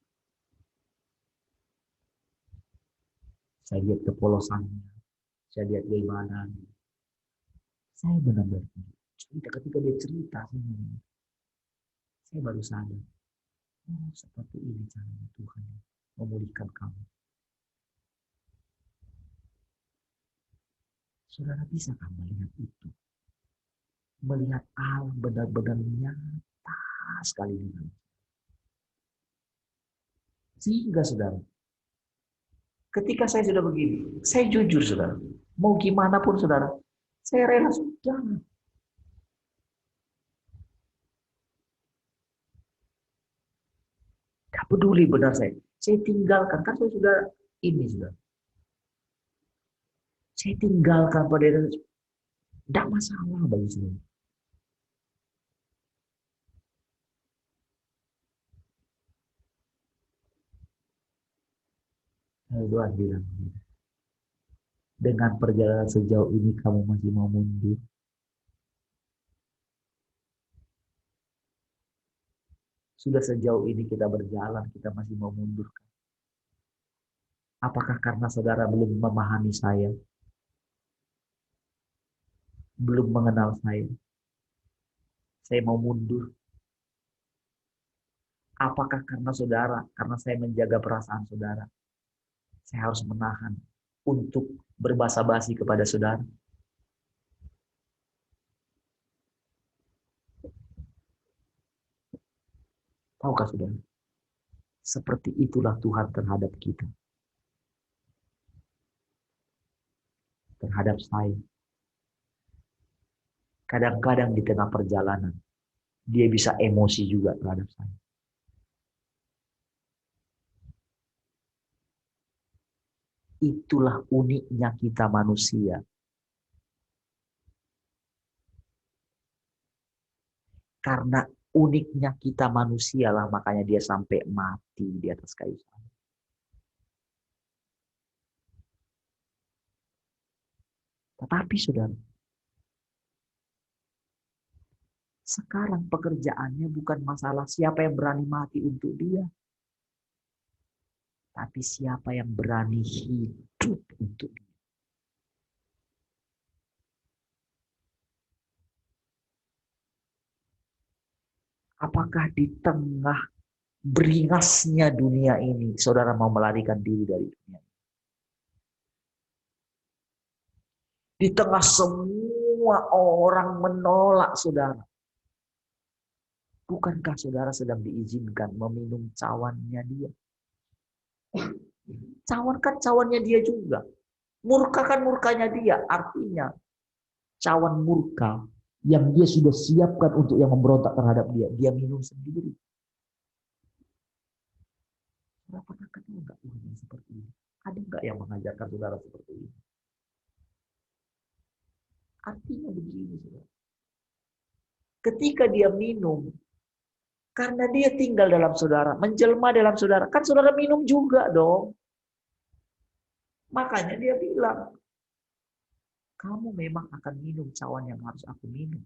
Saya lihat kepolosannya. Saya lihat bagaimana. Saya benar-benar cerita. Ketika dia cerita, saya baru sadar. Oh, seperti ini caranya Tuhan memulihkan kamu. Saudara, bisakah melihat itu? Melihat Allah benar-benar nyata sekali dengan. Sehingga saudara, ketika saya sudah begini, saya jujur saudara, mau gimana pun saudara, saya rela sudah. peduli benar saya. Saya tinggalkan, kan saya sudah ini sudah. Saya tinggalkan pada itu. Tidak masalah bagi saya. Tuhan bilang, dengan perjalanan sejauh ini kamu masih mau mundur. Sudah sejauh ini kita berjalan, kita masih mau mundur. Apakah karena saudara belum memahami saya? Belum mengenal saya? Saya mau mundur. Apakah karena saudara, karena saya menjaga perasaan saudara, saya harus menahan untuk berbasa-basi kepada saudara? Tahukah saudara? Seperti itulah Tuhan terhadap kita. Terhadap saya. Kadang-kadang di tengah perjalanan, dia bisa emosi juga terhadap saya. Itulah uniknya kita manusia. Karena uniknya kita manusia lah, makanya dia sampai mati di atas kayu salib. Tetapi saudara, sekarang pekerjaannya bukan masalah siapa yang berani mati untuk dia. Tapi siapa yang berani hidup untuk dia. Apakah di tengah beringasnya dunia ini, saudara mau melarikan diri dari dunia ini? Di tengah semua orang menolak saudara. Bukankah saudara sedang diizinkan meminum cawannya dia? Cawan kan cawannya dia juga. Murka kan murkanya dia. Artinya cawan murka yang dia sudah siapkan untuk yang memberontak terhadap dia. Dia minum sendiri. Saudara pernah kenal nggak Tuhan yang seperti ini? Ada nggak yang mengajarkan saudara seperti ini? Artinya begini, saudara. Ketika dia minum, karena dia tinggal dalam saudara, menjelma dalam saudara, kan saudara minum juga dong. Makanya dia bilang, kamu memang akan minum cawan yang harus aku minum.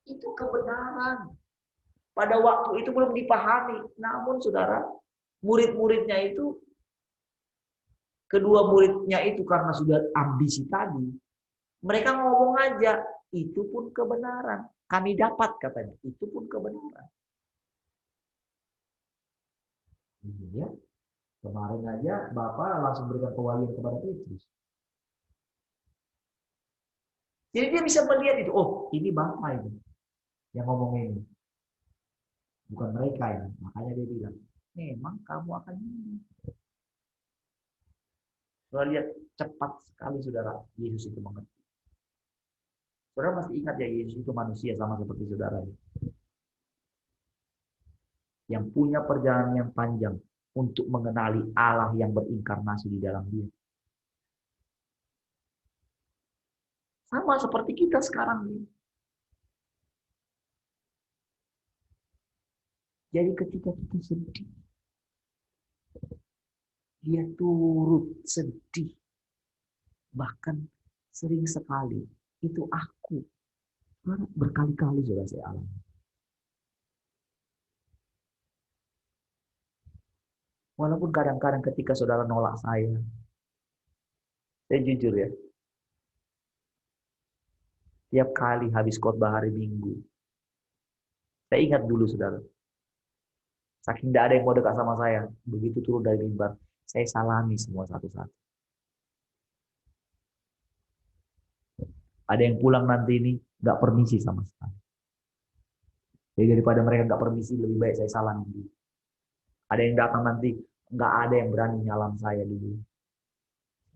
Itu kebenaran. Pada waktu itu belum dipahami. Namun saudara, murid-muridnya itu, kedua muridnya itu karena sudah ambisi tadi, mereka ngomong aja, itu pun kebenaran. Kami dapat katanya, itu pun kebenaran. Ya, kemarin aja Bapak langsung berikan kewalian kepada Petrus. Jadi dia bisa melihat itu, oh ini Bapak ini yang ngomong ini. Bukan mereka ini. Makanya dia bilang, memang kamu akan minum. Saudara lihat cepat sekali saudara Yesus itu mengerti. Saudara masih ingat ya Yesus itu manusia sama seperti saudara. Yang punya perjalanan yang panjang untuk mengenali Allah yang berinkarnasi di dalam dia. Sama seperti kita sekarang ini. Jadi ketika kita sedih, dia turut sedih. Bahkan sering sekali itu aku. Berkali-kali sudah saya alami. Walaupun kadang-kadang ketika saudara nolak saya jujur ya, tiap kali habis khotbah hari Minggu, saya ingat dulu saudara, saking tidak ada yang mau dekat sama saya, begitu turun dari mimbar, saya salami semua satu-satu. Ada yang pulang nanti ini nggak permisi sama sekali. Jadi daripada mereka nggak permisi, lebih baik saya salami dulu. Ada yang datang nanti nggak ada yang berani nyalam saya dulu.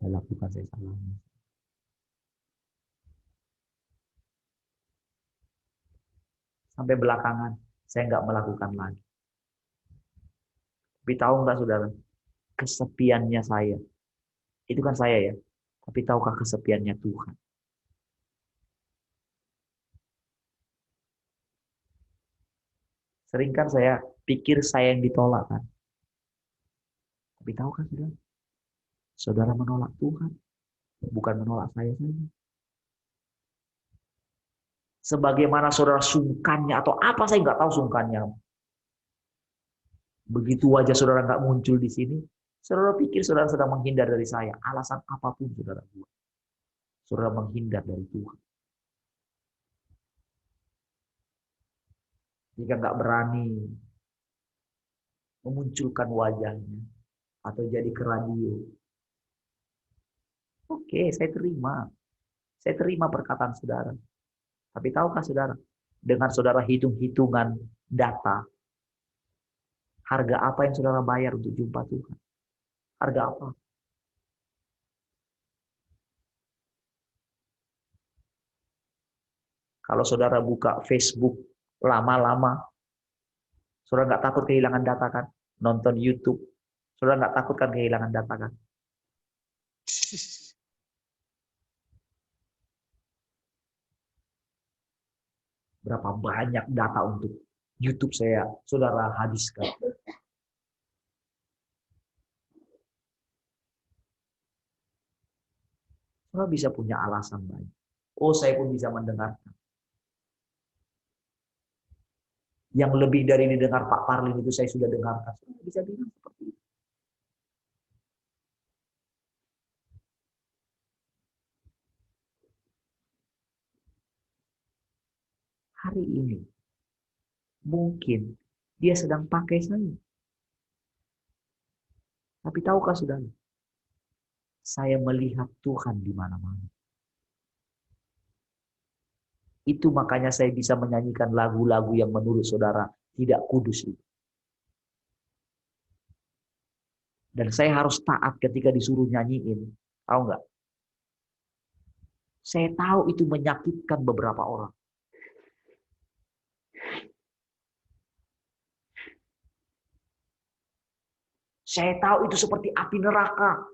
Saya lakukan, saya salami. Sampai belakangan, Saya nggak melakukan lagi. Tapi tahu nggak saudara, kesepiannya saya, itu kan saya ya. Tapi tahukah kesepiannya Tuhan? Sering kan saya pikir saya yang ditolak kan. Tapi tahukah saudara, saudara menolak Tuhan, bukan menolak saya saja. Sebagaimana saudara sungkannya atau apa saya nggak tahu sungkannya. Begitu wajah saudara nggak muncul di sini, saudara pikir saudara sedang menghindar dari saya. Alasan apapun saudara buat, saudara menghindar dari Tuhan. Jika nggak berani memunculkan wajahnya atau jadi ke radio, oke, saya terima. Saya terima perkataan saudara. Tapi tahukah saudara, dengan saudara hitung-hitungan data, harga apa yang saudara bayar untuk jumpa Tuhan? Harga apa? Kalau saudara buka Facebook lama-lama, saudara nggak takut kehilangan data kan? Nonton YouTube, saudara nggak takut kan kehilangan data kan? Berapa banyak data untuk YouTube saya, saudara habiskan. Saudara bisa punya alasan banyak. Oh, saya pun bisa mendengarkan. Yang lebih dari didengar Pak Parlin itu saya sudah dengarkan. Saudara bisa bilang seperti itu. Hari ini, mungkin dia sedang pakai saya. Tapi tahukah saudara, saya melihat Tuhan di mana-mana. Itu makanya saya bisa menyanyikan lagu-lagu yang menurut saudara tidak kudus itu. Dan saya harus taat ketika disuruh nyanyiin. Tahu nggak? Saya tahu itu menyakitkan beberapa orang. Saya tahu itu seperti api neraka.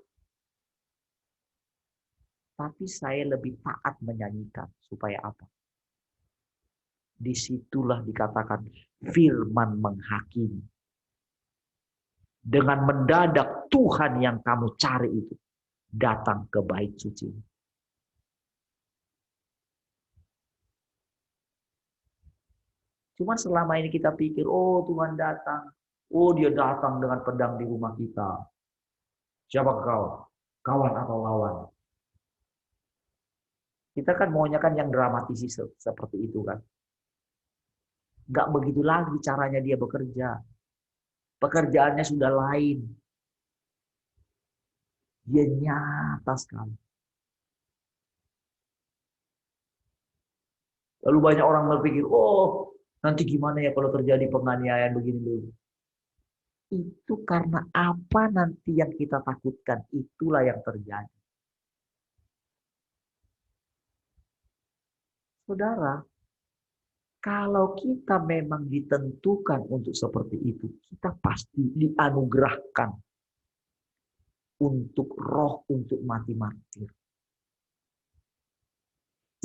Tapi saya lebih taat menyanyikan. Supaya apa? Disitulah dikatakan firman menghakimi. Dengan mendadak Tuhan yang kamu cari itu datang ke bait suci. Cuma selama ini kita pikir, oh Tuhan datang. Oh dia datang dengan pedang di rumah kita. Siapa kau? Kawan atau lawan? Kita kan maunya kan yang dramatisi seperti itu kan. Gak begitu lagi caranya dia bekerja. Pekerjaannya sudah lain. Dia nyata sekali. Lalu banyak orang berpikir, oh nanti gimana ya kalau terjadi penganiayaan begini. Itu karena apa nanti yang kita takutkan, itulah yang terjadi. Saudara, kalau kita memang ditentukan untuk seperti itu, kita pasti dianugerahkan untuk roh untuk mati martir.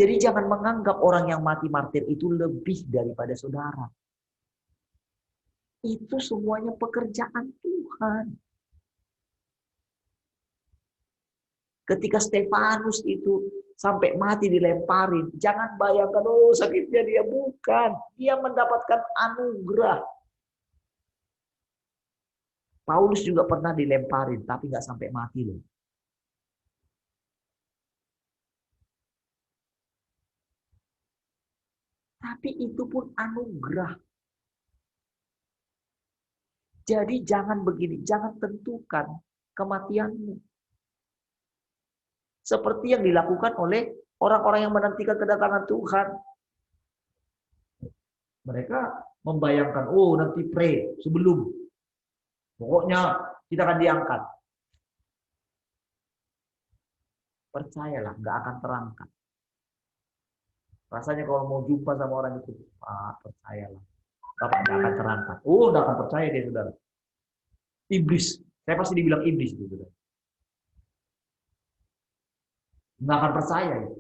Jadi jangan menganggap orang yang mati martir itu lebih daripada saudara. Itu semuanya pekerjaan Tuhan. Ketika Stefanus itu sampai mati dilemparin, jangan bayangkan, oh sakitnya dia, bukan. Dia mendapatkan anugerah. Paulus juga pernah dilemparin, tapi nggak sampai mati loh. Tapi itu pun anugerah. Jadi jangan begini, jangan tentukan kematianmu. Seperti yang dilakukan oleh orang-orang yang menantikan kedatangan Tuhan. Mereka membayangkan, oh nanti pray sebelum. Pokoknya kita akan diangkat. Percayalah, nggak akan terangkat. Rasanya kalau mau jumpa sama orang itu, percayalah. Bapak nggak akan terangkat. Oh, nggak akan percaya dia, saudara. Iblis. Saya pasti dibilang iblis, gitu, saudara. Nggak akan percaya. Ya.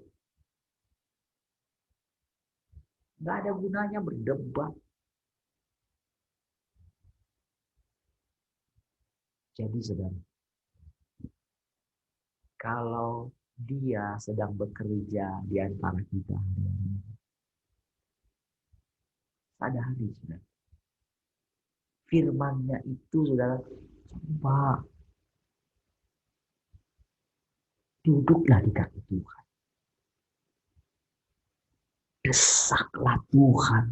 Nggak ada gunanya berdebat. Jadi, saudara, kalau dia sedang bekerja di antara kita, sadari, saudara. Firman-Nya itu, saudara, coba duduklah di kaki Tuhan. Desaklah Tuhan.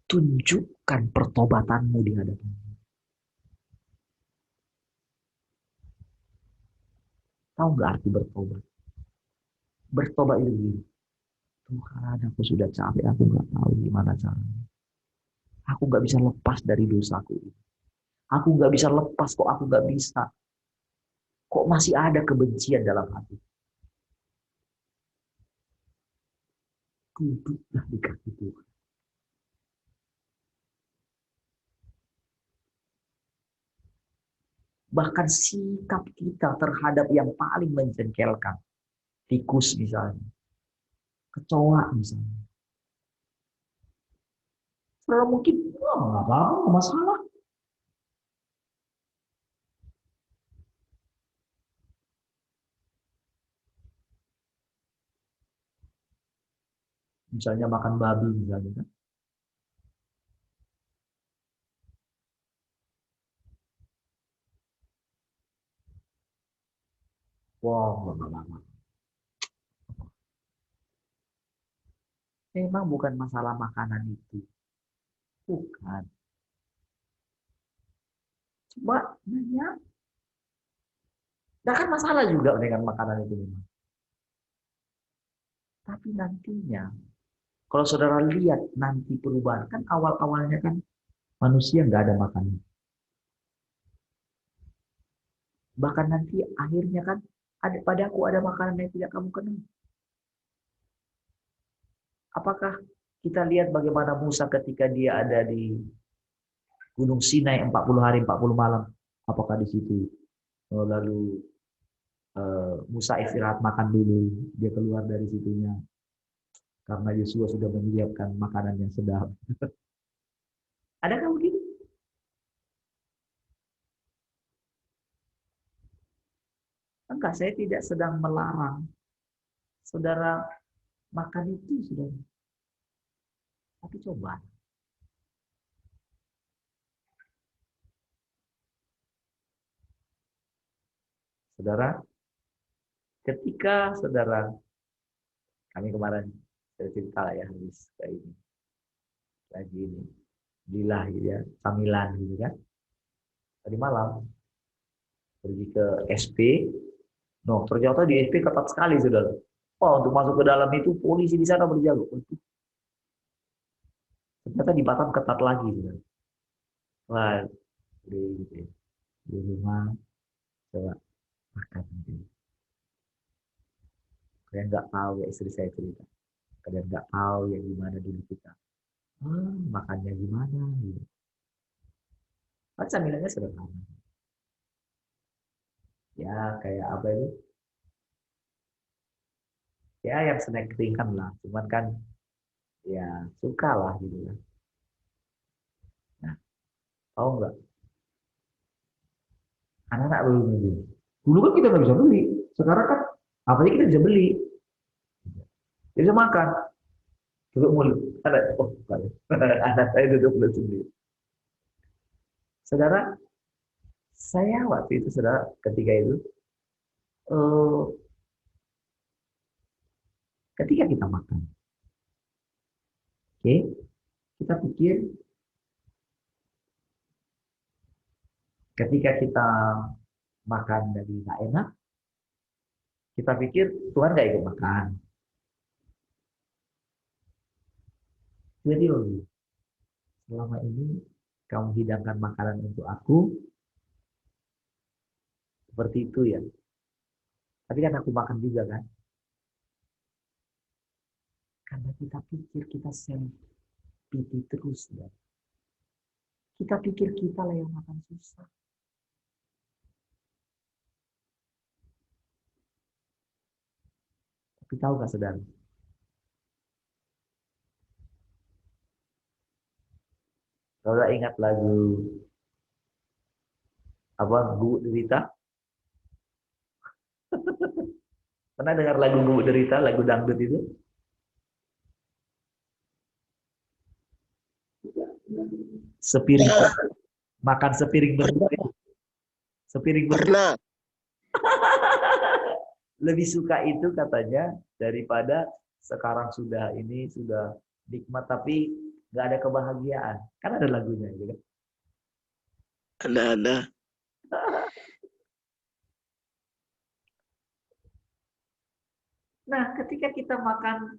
Tunjukkan pertobatanmu di hadapan. Tahu nggak arti bertobat? Bertobat itu begini. Tuhan, aku sudah capek, aku nggak tahu gimana caranya. Aku nggak bisa lepas dari dosaku. Aku nggak bisa lepas, kok aku nggak bisa. Kok masih ada kebencian dalam hati. Duduklah di kaki Tuhan. Bahkan sikap kita terhadap yang paling menjengkelkan. Tikus misalnya. Kecoa misalnya. Kalau mungkin, oh, nggak apa-apa, nggak masalah. Misalnya makan babi misalnya kan. Wow, nggak apa-apa. Memang bukan masalah makanan itu. Bukan. Coba nanya. Nggak kan masalah juga dengan makanan itu memang. Tapi nantinya, kalau saudara lihat nanti perubahan, kan awal-awalnya kan manusia nggak ada makanan. Bahkan nanti akhirnya kan, ada padaku ada makanan yang tidak kamu kenal. Apakah kita lihat bagaimana Musa ketika dia ada di Gunung Sinai 40 hari 40 malam. Apakah di situ lalu Musa istirahat makan dulu, dia keluar dari situnya karena Yosua sudah menyiapkan makanan yang sedap. Adakah begitu? Enggak, saya tidak sedang melarang saudara makan itu, saudara. Tapi coba, saudara, ketika saudara, kami kemarin saya cerita lah ya, habis kayak ini, lagi ini, gila gitu ya, camilan gitu kan. Tadi malam pergi ke SP, no ternyata di SP ketat sekali, saudara. Oh, untuk masuk ke dalam itu polisi di sana berjaga. Ternyata di Batam ketat lagi, saudara. Wah, gitu ya. Di rumah coba makan gitu. Kalian nggak tahu ya, istri saya cerita. Kalian nggak tahu ya gimana dulu kita. Makannya gimana gitu. Kan camilannya sederhana. Ya kayak apa itu? Ya yang snack ringan lah. Cuman kan ya suka lah gitu kan. Nah, tahu nggak? Anak-anak belum beli. Dulu kan kita nggak bisa beli. Sekarang kan apalagi kita bisa beli. Kita bisa makan. Duduk mulut. Ada, oh, anak saya duduk mulut sendiri. Saudara, saya waktu itu, saudara, ketika itu, eh, ketika kita makan, oke, kita pikir ketika kita makan dari nggak enak, kita pikir Tuhan nggak ikut makan. Jadi loh, selama ini kamu hidangkan makanan untuk aku, seperti itu ya. Tapi kan aku makan juga kan. Karena kita pikir kita self pity terus ya. Kita pikir kita lah yang makan susah. Tapi tahu nggak saudara? Saudara ingat lagu apa? Guguk Derita? Pernah dengar lagu Guguk Derita, lagu dangdut itu? Sepiring makan sepiring berdua, sepiring berdua. Pernah. Lebih suka itu katanya daripada sekarang sudah ini sudah nikmat tapi nggak ada kebahagiaan. Kan ada lagunya gitu kan. Ada. Nah, ketika kita makan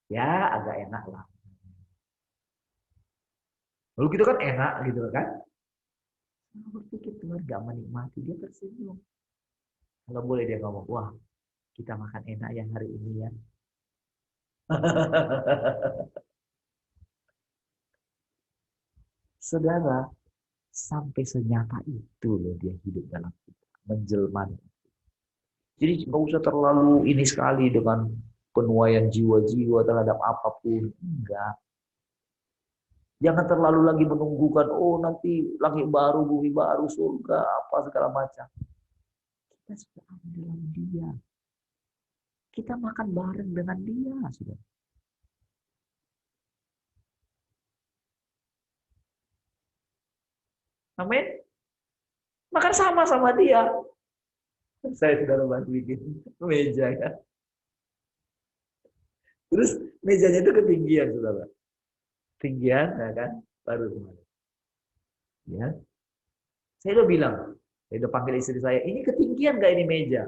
ya agak enak lah. Lalu gitu kan enak gitu kan. Berpikir Tuhan gak menikmati, dia tersenyum. Kalau boleh dia ngomong, wah kita makan enak ya hari ini ya. Saudara, sampai senyata itu loh dia hidup dalam kita. Menjelma. Jadi nggak usah terlalu ini sekali dengan penuaian jiwa-jiwa terhadap apapun. Enggak. Jangan terlalu lagi menunggukan, oh nanti langit baru, bumi baru, surga, apa segala macam. Kita sudah ada dalam dia. Kita makan bareng dengan dia, sudah. Amin. Makan sama-sama dia. Saya sudah bantu bikin meja ya. Terus mejanya itu ketinggian, saudara. Tinggian, ya kan? Baru kemarin. Ya. Saya udah bilang, saya udah panggil istri saya, ini ketinggian gak ini meja?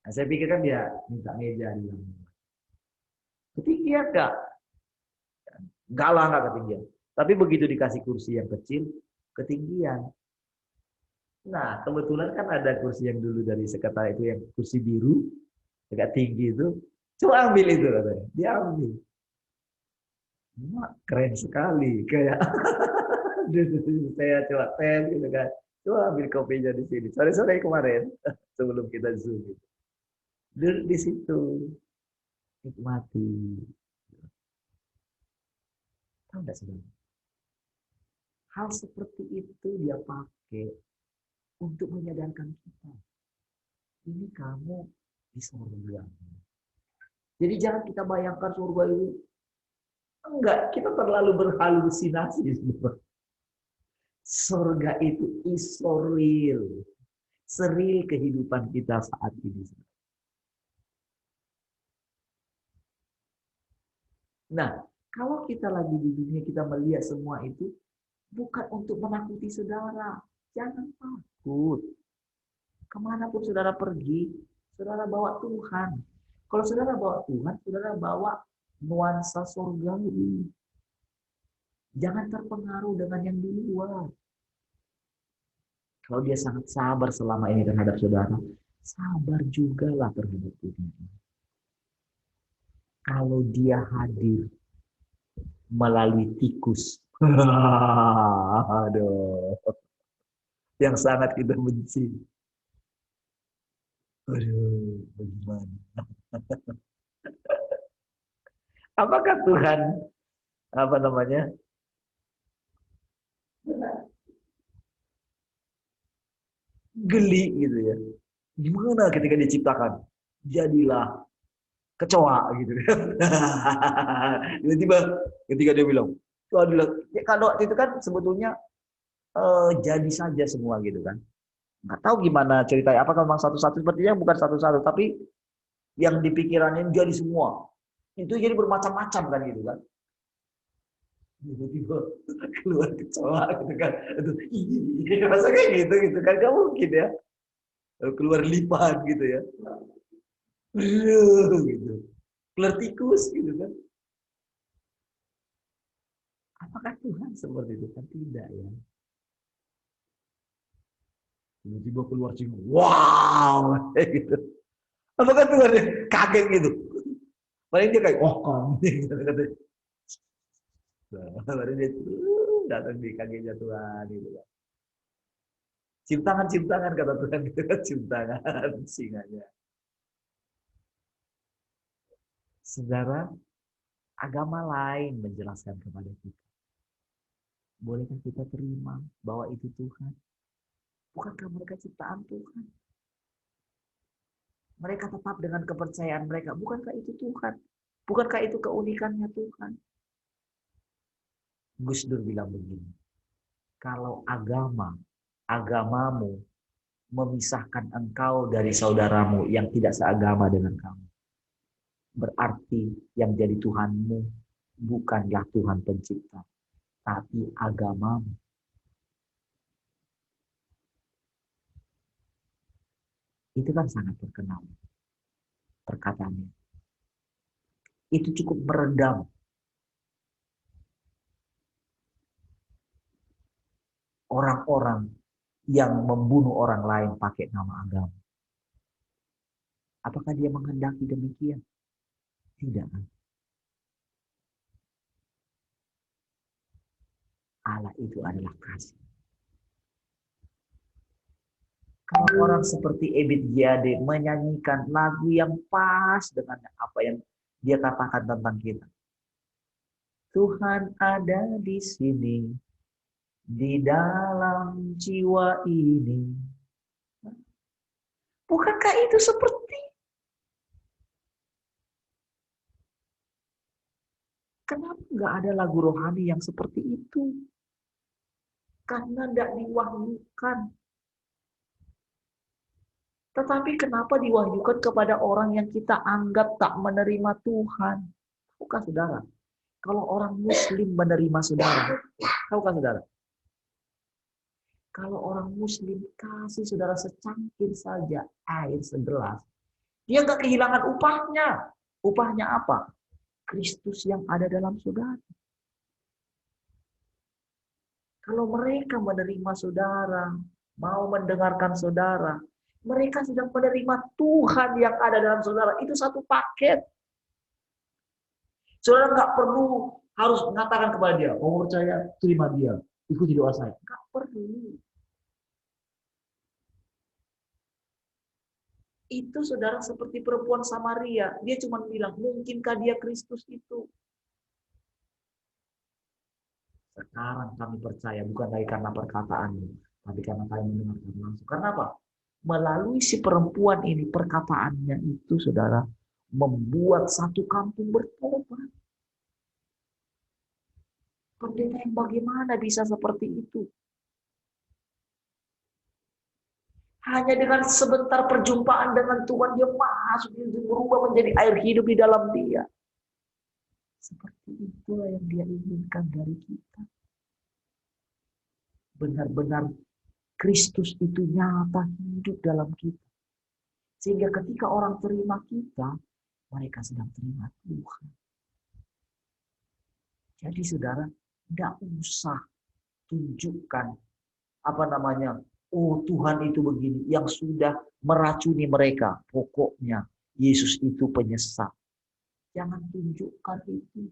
Nah, saya pikir kan dia minta meja. Dia bilang, ketinggian gak? Enggak lah, gak ketinggian. Tapi begitu dikasih kursi yang kecil, ketinggian. Nah, kebetulan kan ada kursi yang dulu dari sekretariat itu yang kursi biru, agak tinggi itu. Coba ambil itu katanya. Dia ambil. Wah, keren sekali. Kayak saya coba pen gitu kan. Coba ambil kopinya di sini. Sore-sore kemarin sebelum kita Zoom gitu. Duduk di situ. Nikmati. Tahu enggak sebenarnya? Hal seperti itu dia pakai untuk menyadarkan kita. Ini kamu di surga. Jadi jangan kita bayangkan surga itu. Enggak, kita terlalu berhalusinasi. Surga itu is so real. Seril kehidupan kita saat ini. Nah, kalau kita lagi di dunia kita melihat semua itu, bukan untuk menakuti saudara. Jangan takut. Kemanapun saudara pergi, saudara bawa Tuhan. Kalau saudara bawa Tuhan, saudara bawa nuansa surgawi. Jangan terpengaruh dengan yang di luar. Kalau dia sangat sabar selama ini terhadap saudara, sabar juga lah terhadap Tuhan. Kalau dia hadir melalui tikus, aduh, yang sangat kita benci. Aduh, bagaimana? Apakah Tuhan apa namanya geli gitu ya? Gimana ketika diciptakan? Jadilah kecoa gitu kan. Tiba-tiba ketika dia bilang, kalau itu kan sebetulnya jadi saja semua gitu kan. Nggak tahu gimana ceritanya. Apakah memang satu-satu? Sepertinya bukan satu-satu, tapi yang dipikirannya jadi semua. Itu jadi bermacam-macam kan gitu kan. Tiba-tiba keluar kecoa gitu kan. Masa kayak gitu kan. Gak mungkin ya. Keluar lipan gitu ya. Gitu. Keluar tikus gitu kan. Apakah Tuhan seperti itu? Kan tidak ya. Tiba-tiba keluar singa. Wow. Gitu. Apakah Tuhan kaget gitu? Paling dia kayak, oh kamu. Nah, baru dia datang di kakinya Tuhan gitu kan. Cium tangan kata Tuhan gitu kan, cium tangan singanya. Saudara, agama lain menjelaskan kepada kita. Bolehkah kita terima bahwa itu Tuhan? Bukankah mereka ciptaan Tuhan? Mereka tetap dengan kepercayaan mereka. Bukankah itu Tuhan? Bukankah itu keunikannya Tuhan? Gus Dur bilang begini, kalau agamamu memisahkan engkau dari saudaramu yang tidak seagama dengan kamu, berarti yang jadi Tuhanmu bukanlah Tuhan pencipta, tapi agamamu. Itu kan sangat terkenal perkataannya. Itu cukup meredam orang-orang yang membunuh orang lain pakai nama agama. Apakah dia menghendaki demikian? Tidak. Allah itu adalah kasih. Kalau orang seperti Ebit Giade menyanyikan lagu yang pas dengan apa yang dia katakan tentang kita. Tuhan ada di sini, di dalam jiwa ini. Bukankah itu seperti? Kenapa nggak ada lagu rohani yang seperti itu? Karena tidak diwahyukan. Tetapi kenapa diwahyukan kepada orang yang kita anggap tak menerima Tuhan? Tahukah saudara? Kalau orang Muslim menerima saudara, tahukah saudara? Kalau orang Muslim kasih saudara secangkir saja air segelas, dia nggak kehilangan upahnya. Upahnya apa? Kristus yang ada dalam saudara. Kalau mereka menerima saudara, mau mendengarkan saudara, mereka sedang menerima Tuhan yang ada dalam saudara. Itu satu paket. Saudara nggak perlu harus mengatakan kepada dia, oh percaya, terima dia, ikuti doa saya. Nggak perlu. Itu saudara seperti perempuan Samaria. Dia cuma bilang, mungkinkah dia Kristus itu? Sekarang kami percaya bukan lagi karena perkataannya, tapi karena kami mendengarkan langsung. Karena apa? Melalui si perempuan ini, perkataannya itu, saudara, membuat satu kampung bertobat. Pendeta yang bagaimana bisa seperti itu? Hanya dengan sebentar perjumpaan dengan Tuhan, dia masuk, dia berubah menjadi air hidup di dalam dia. Seperti itulah yang dia inginkan dari kita. Benar-benar Kristus itu nyata hidup dalam kita. Sehingga ketika orang terima kita, mereka sedang terima Tuhan. Jadi saudara, tidak usah tunjukkan oh Tuhan itu begini, yang sudah meracuni mereka. Pokoknya Yesus itu penyesat. Jangan tunjukkan itu.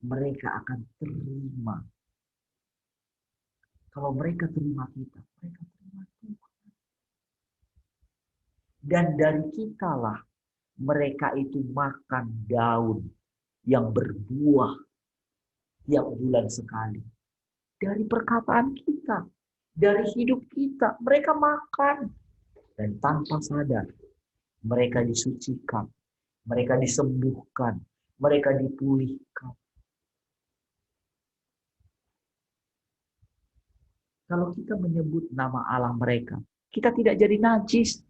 Mereka akan terima. Kalau mereka terima kita, mereka terima Tuhan. Dan dari kitalah mereka itu makan daun yang berbuah tiap bulan sekali. Dari perkataan kita, dari hidup kita, mereka makan. Dan tanpa sadar, mereka disucikan, mereka disembuhkan, mereka dipulihkan. Kalau kita menyebut nama Allah mereka, kita tidak jadi najis.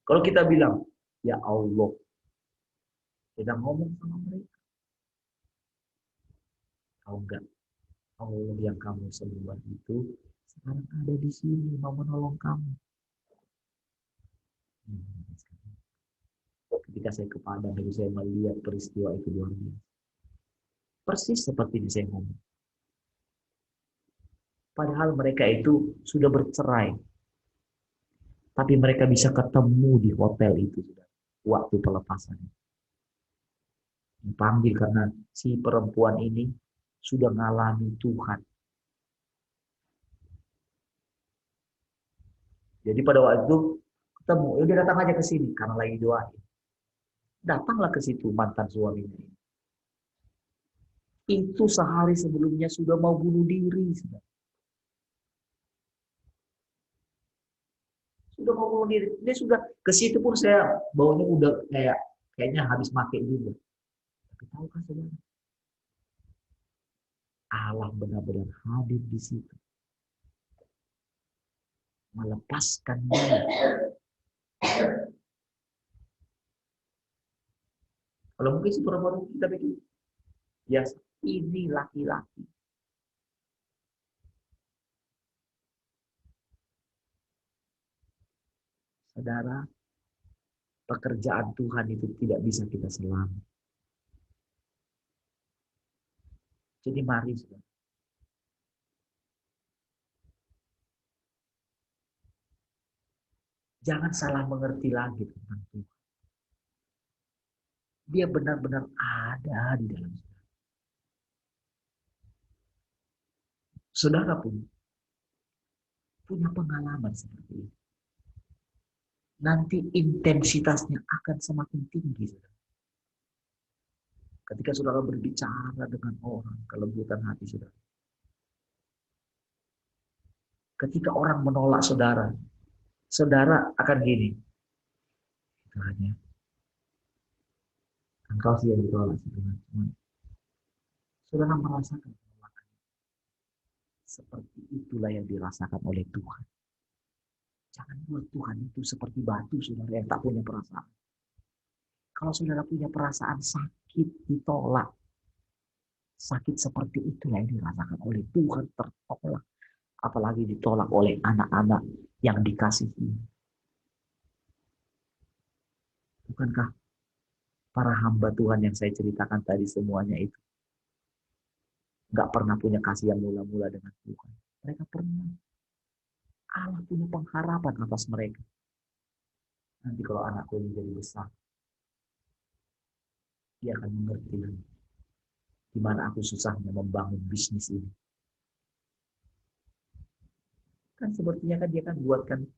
Kalau kita bilang, ya Allah, kita ngomong sama mereka. Tahu enggak, Allah yang kamu sembah itu sekarang ada di sini mau menolong kamu. Ketika saya ke Padang, saya melihat peristiwa itu luar biasa. Persis seperti yang saya ngomong. Padahal mereka itu sudah bercerai. Tapi mereka bisa ketemu di hotel itu waktu pelepasan. Dipanggil karena si perempuan ini sudah ngalami Tuhan. Jadi pada waktu itu ketemu, ya udah datang aja ke sini karena lagi doain. Datanglah ke situ mantan suaminya ini. Itu sehari sebelumnya sudah mau bunuh diri. Sudah mau bunuh diri. Dia sudah ke situ pun saya baunya udah kayaknya habis make juga. Tapi tahukah saudara? Allah benar-benar hadir di situ. Melepaskan dia. Kalau mungkin si perempuan kita pikir, ya ini laki-laki. Saudara, pekerjaan Tuhan itu tidak bisa kita selamat. Jadi mari, saudara. Jangan salah mengerti lagi tentang Tuhan. Dia benar-benar ada di dalam saudara. Saudara pun punya pengalaman seperti itu. Nanti intensitasnya akan semakin tinggi. Saudara. Ketika saudara berbicara dengan orang, kelembutan hati saudara. Ketika orang menolak saudara, saudara akan gini. Hanya engkau sih yang ditolak sebenarnya. Saudara merasakan penolakan. Seperti itulah yang dirasakan oleh Tuhan. Jangan buat Tuhan itu seperti batu saudara yang tak punya perasaan. Kalau saudara punya perasaan sakit ditolak, sakit seperti itu yang dirasakan oleh Tuhan tertolak. Apalagi ditolak oleh anak-anak yang dikasihi. Bukankah para hamba Tuhan yang saya ceritakan tadi semuanya itu nggak pernah punya kasih yang mula-mula dengan Tuhan. Mereka pernah. Allah punya pengharapan atas mereka. Nanti kalau anakku ini jadi besar, dia akan mengerti di mana aku susahnya membangun bisnis ini. Kan sepertinya kan dia kan buatkan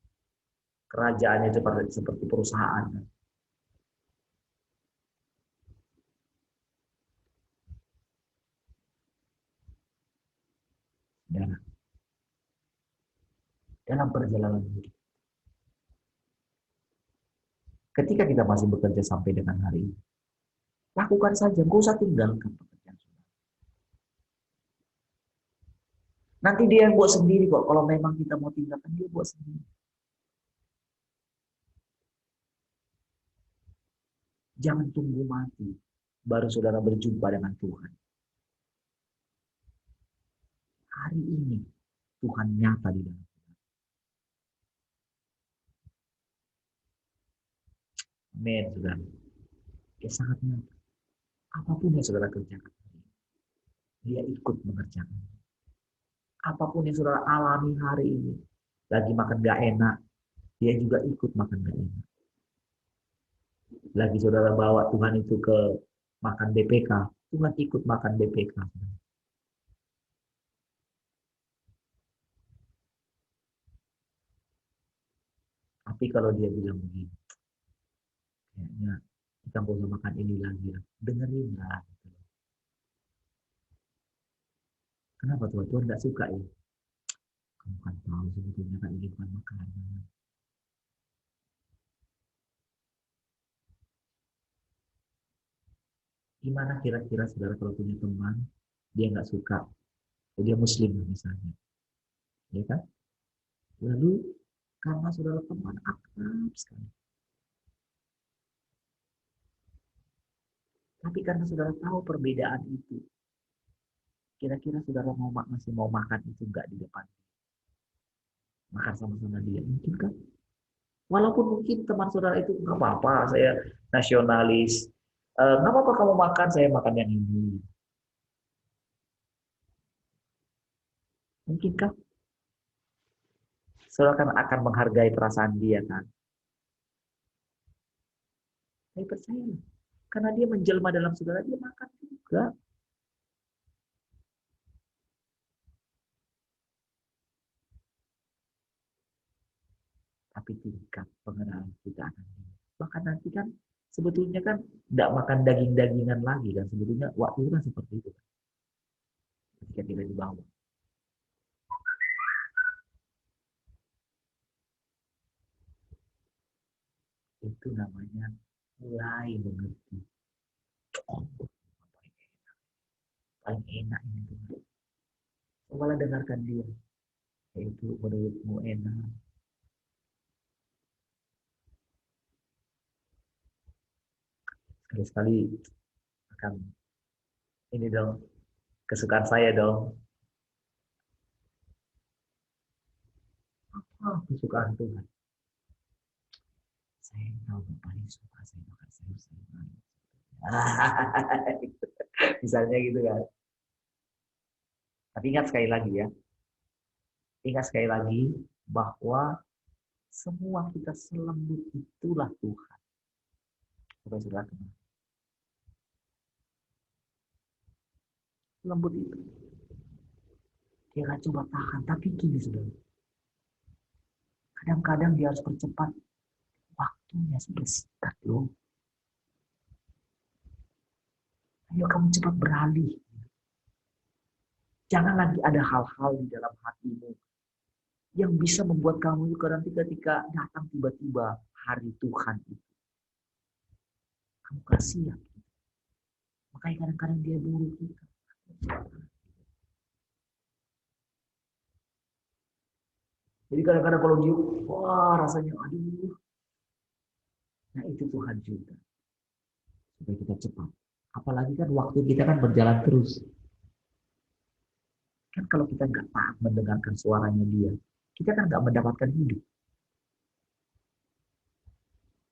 kerajaannya seperti perusahaan. Kan? Dan dalam perjalanan hidup, ketika kita masih bekerja sampai dengan hari ini, lakukan saja, nggak usah tinggalkan pekerjaan saudara. Nanti dia yang buat sendiri kok. Kalau memang kita mau tinggalkan, dia buat sendiri. Jangan tunggu mati, baru saudara berjumpa dengan Tuhan. Hari ini, Tuhan nyata di dalam saudara. Amin, saudara. Dia sangat nyata. Apapun yang saudara kerjakan, dia ikut mengerjakan. Apapun yang saudara alami hari ini, lagi makan gak enak, dia juga ikut makan gak enak. Lagi saudara bawa Tuhan itu ke makan BPK, Tuhan ikut makan BPK. Tapi kalau dia bilang begini, kayaknya kita boleh makan ini lagi lah, dengerin lah. Kenapa Tuhan? Tuhan gak suka ya? Kamu kan tahu sebetulnya kan ini bukan makanan. Gimana kira-kira saudara kalau punya teman, dia nggak suka, dia muslim misalnya, ya kan? Lalu karena saudara teman akrab sekali, tapi karena saudara tahu perbedaan itu, kira-kira saudara masih mau makan itu nggak di depan, makan sama-sama dia, mungkin kan? Walaupun mungkin teman saudara itu nggak apa-apa, saya nasionalis, nggak apa-apa kamu makan, saya makan yang ini, mungkinkah? Saudara kan akan menghargai perasaan dia kan? Saya percaya. Karena dia menjelma dalam saudara, dia makan juga. Tapi tingkat pengenalan kita akan tinggi. Bahkan nanti kan sebetulnya kan tidak makan daging-dagingan lagi kan. Sebetulnya waktu itu kan seperti itu. Ketika kita dibawa. Itu namanya mulai mengerti. Oh, paling enak ini. Cobalah dengarkan dia. Yaitu menurutmu enak. Sekali-sekali akan ini dong. Kesukaan saya dong. Apa kesukaan Tuhan? Saya tahu paling suka saya makan sayur-sayuran. Misalnya gitu kan. Tapi ingat sekali lagi ya. Ingat sekali lagi bahwa semua kita selembut itulah Tuhan. Coba sudah kenal. Lembut itu. Dia akan coba tahan. Tapi gini sudah. Kadang-kadang dia harus percepat. Waktunya sudah singkat loh. Ayo kamu cepat beralih. Jangan lagi ada hal-hal di dalam hatimu yang bisa membuat kamu juga nanti ketika datang tiba-tiba hari Tuhan itu. Kamu kasihan. Makanya kadang-kadang dia buruk kita. Jadi kadang-kadang kalau dia, wah rasanya aduh. Nah itu Tuhan juga. Supaya kita cepat. Apalagi kan waktu kita kan berjalan terus. Kan kalau kita nggak taat mendengarkan suaranya dia, kita kan nggak mendapatkan hidup.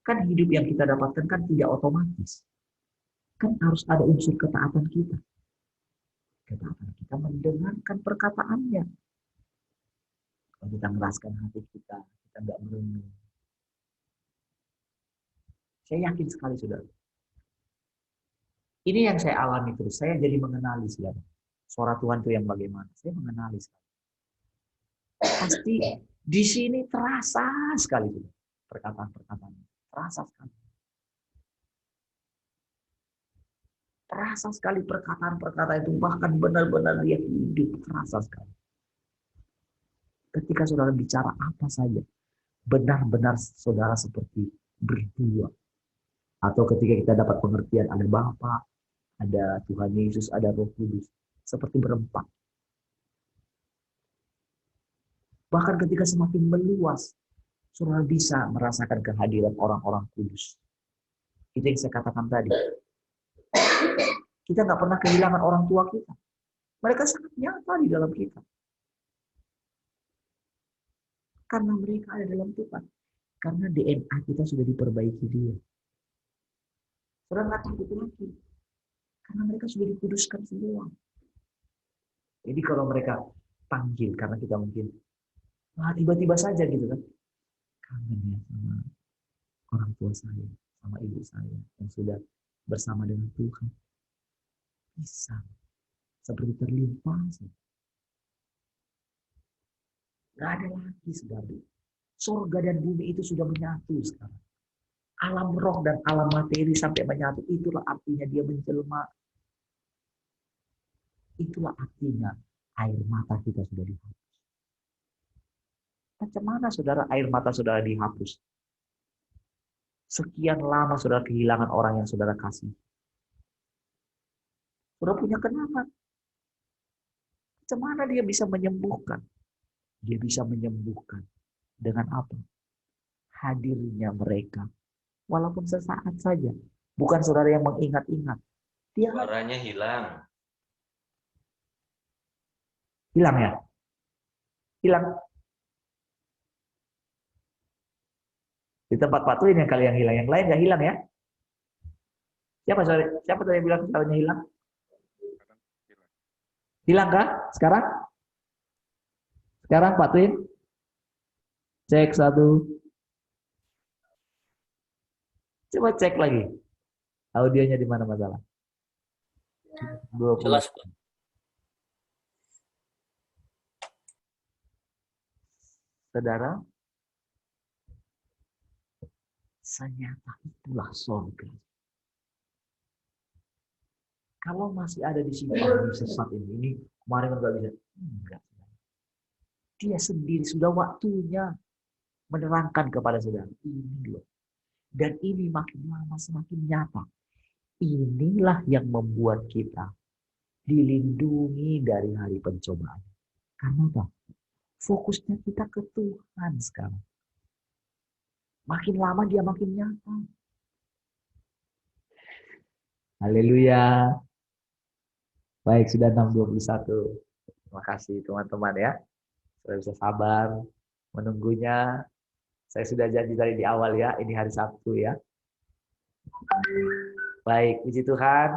Kan hidup yang kita dapatkan kan tidak otomatis. Kan harus ada unsur ketaatan kita. Ketaatan kita mendengarkan perkataannya. Kalau kita meraskan hati kita nggak merenung. Saya yakin sekali, saudara. Ini yang saya alami terus. Saya jadi mengenali, saudara. Suara Tuhan itu yang bagaimana. Saya mengenali sekali. Pasti di sini terasa sekali, saudara. Perkataan-perkataan. Terasa sekali. Terasa sekali perkataan-perkataan itu. Bahkan benar-benar dia hidup. Terasa sekali. Ketika saudara bicara apa saja. Benar-benar saudara seperti berdua. Atau ketika kita dapat pengertian ada Bapa, ada Tuhan Yesus, ada Roh Kudus. Seperti berempat. Bahkan ketika semakin meluas, saudara bisa merasakan kehadiran orang-orang kudus. Itu yang saya katakan tadi. Kita nggak pernah kehilangan orang tua kita. Mereka sangat nyata di dalam kita. Karena mereka ada dalam Tuhan. Karena DNA kita sudah diperbaiki dia. Saudara nggak takut lagi. Karena mereka sudah dikuduskan semua. Jadi kalau mereka panggil, karena kita mungkin tiba-tiba saja gitu kan. Kangen ya sama orang tua saya, sama ibu saya yang sudah bersama dengan Tuhan. Bisa. Seperti terlimpah. Gak ada lagi saudara. Surga dan bumi itu sudah menyatu sekarang. Alam roh dan alam materi sampai menyatu. Itulah artinya dia menjelma. Itulah artinya air mata kita sudah dihapus. Macam mana saudara air mata saudara dihapus? Sekian lama saudara kehilangan orang yang saudara kasih. Saudara punya kenangan. Macam mana dia bisa menyembuhkan? Dia bisa menyembuhkan. Dengan apa? Hadirnya mereka. Walaupun sesaat saja. Bukan saudara yang mengingat-ingat. Suaranya hilang. Hilang ya? Hilang. Di tempat Pak Tuin yang kali yang hilang. Yang lain nggak hilang ya? Siapa tadi yang bilang suaranya hilang? Hilang kah? Sekarang? Sekarang Pak Tuin? Cek 1. Coba cek lagi. Audionya di mana masalah? 20. Jelas, Pak. Saudara, senyata itulah surga. Kalau masih ada di simpang sesat ini kemarin nggak bisa. Enggak. Dia sendiri sudah waktunya menerangkan kepada saudara. Ini loh. Dan ini makin lama semakin nyata. Inilah yang membuat kita dilindungi dari hari pencobaan. Karena apa? Fokusnya kita ke Tuhan sekarang. Makin lama dia makin nyata. Haleluya. Baik, sudah 6:21. Terima kasih teman-teman ya. Saya bisa sabar menunggunya. Saya sudah janji tadi di awal ya, ini hari Sabtu ya. Baik, puji Tuhan.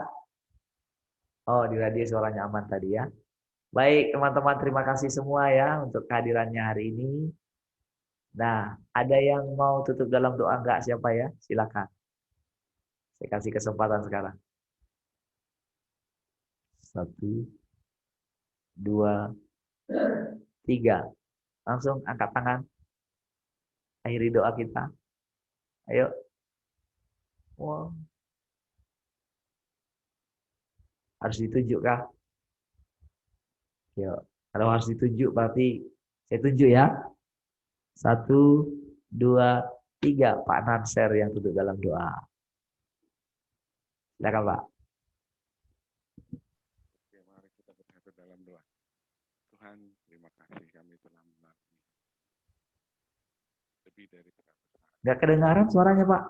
Oh, di radio suaranya aman tadi ya. Baik, teman-teman, terima kasih semua ya untuk kehadirannya hari ini. Nah, ada yang mau tutup dalam doa enggak siapa ya? Silakan. Saya kasih kesempatan sekarang. 1, 2, 3. Langsung angkat tangan. Akhiri doa kita. Ayo. Wow. Harus ditunjuk kah? Yuk. Kalau harus ditunjuk berarti saya tunjuk ya. 1, 2, 3. Pak Nanser yang tutup dalam doa. Silakan Pak. Oke, mari kita bersatu dalam doa. Tuhan, terima kasih kami telah melalui lebih dari 100 hari. Nggak kedengaran suaranya Pak.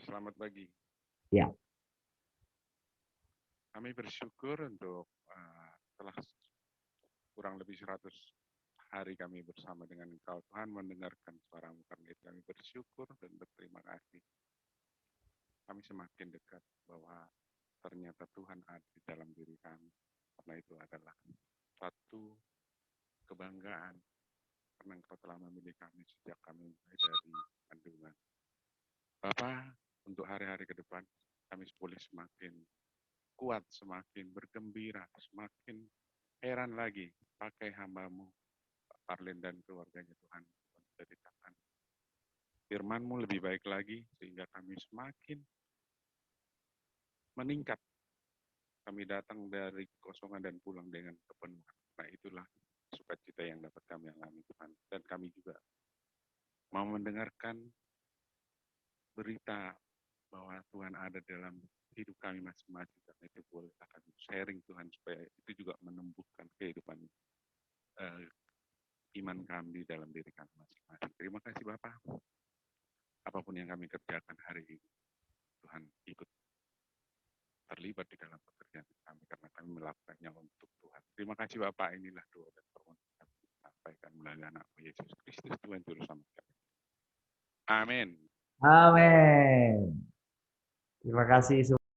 Selamat pagi. Ya. Kami bersyukur untuk telah kurang lebih 100 hari kami bersama dengan Engkau, Tuhan, mendengarkan suara-Mu. Karena itu kami bersyukur dan berterima kasih. Kami semakin dekat bahwa ternyata Tuhan ada di dalam diri kami. Karena itu adalah satu kebanggaan. Karena Engkau telah memilih kami sejak kami mulai dari kandungan. Bapa, untuk hari-hari ke depan, kami boleh semakin kuat, semakin bergembira, semakin heran lagi pakai hamba-Mu, Pak Parlin dan keluarganya, Tuhan. Ceritakan firman-Mu lebih baik lagi, sehingga kami semakin meningkat. Kami datang dari kekosongan dan pulang dengan kepenuhan. Nah, itulah sukacita yang dapat kami alami, Tuhan. Dan kami juga mau mendengarkan berita bahwa Tuhan ada dalam hidup kami masing-masing. Karena itu boleh kami sharing, Tuhan, supaya itu juga menumbuhkan kehidupan iman kami dalam diri kami masing-masing. Terima kasih Bapak. Apapun yang kami kerjakan hari ini, Tuhan ikut terlibat di dalam pekerjaan kami, karena kami melakukannya untuk Tuhan. Terima kasih Bapak, inilah doa dan permohonan kami sampaikan melalui anak-Mu Yesus Kristus, Tuhan Juru Selamat kami. Amin. Amin. Terima kasih semua.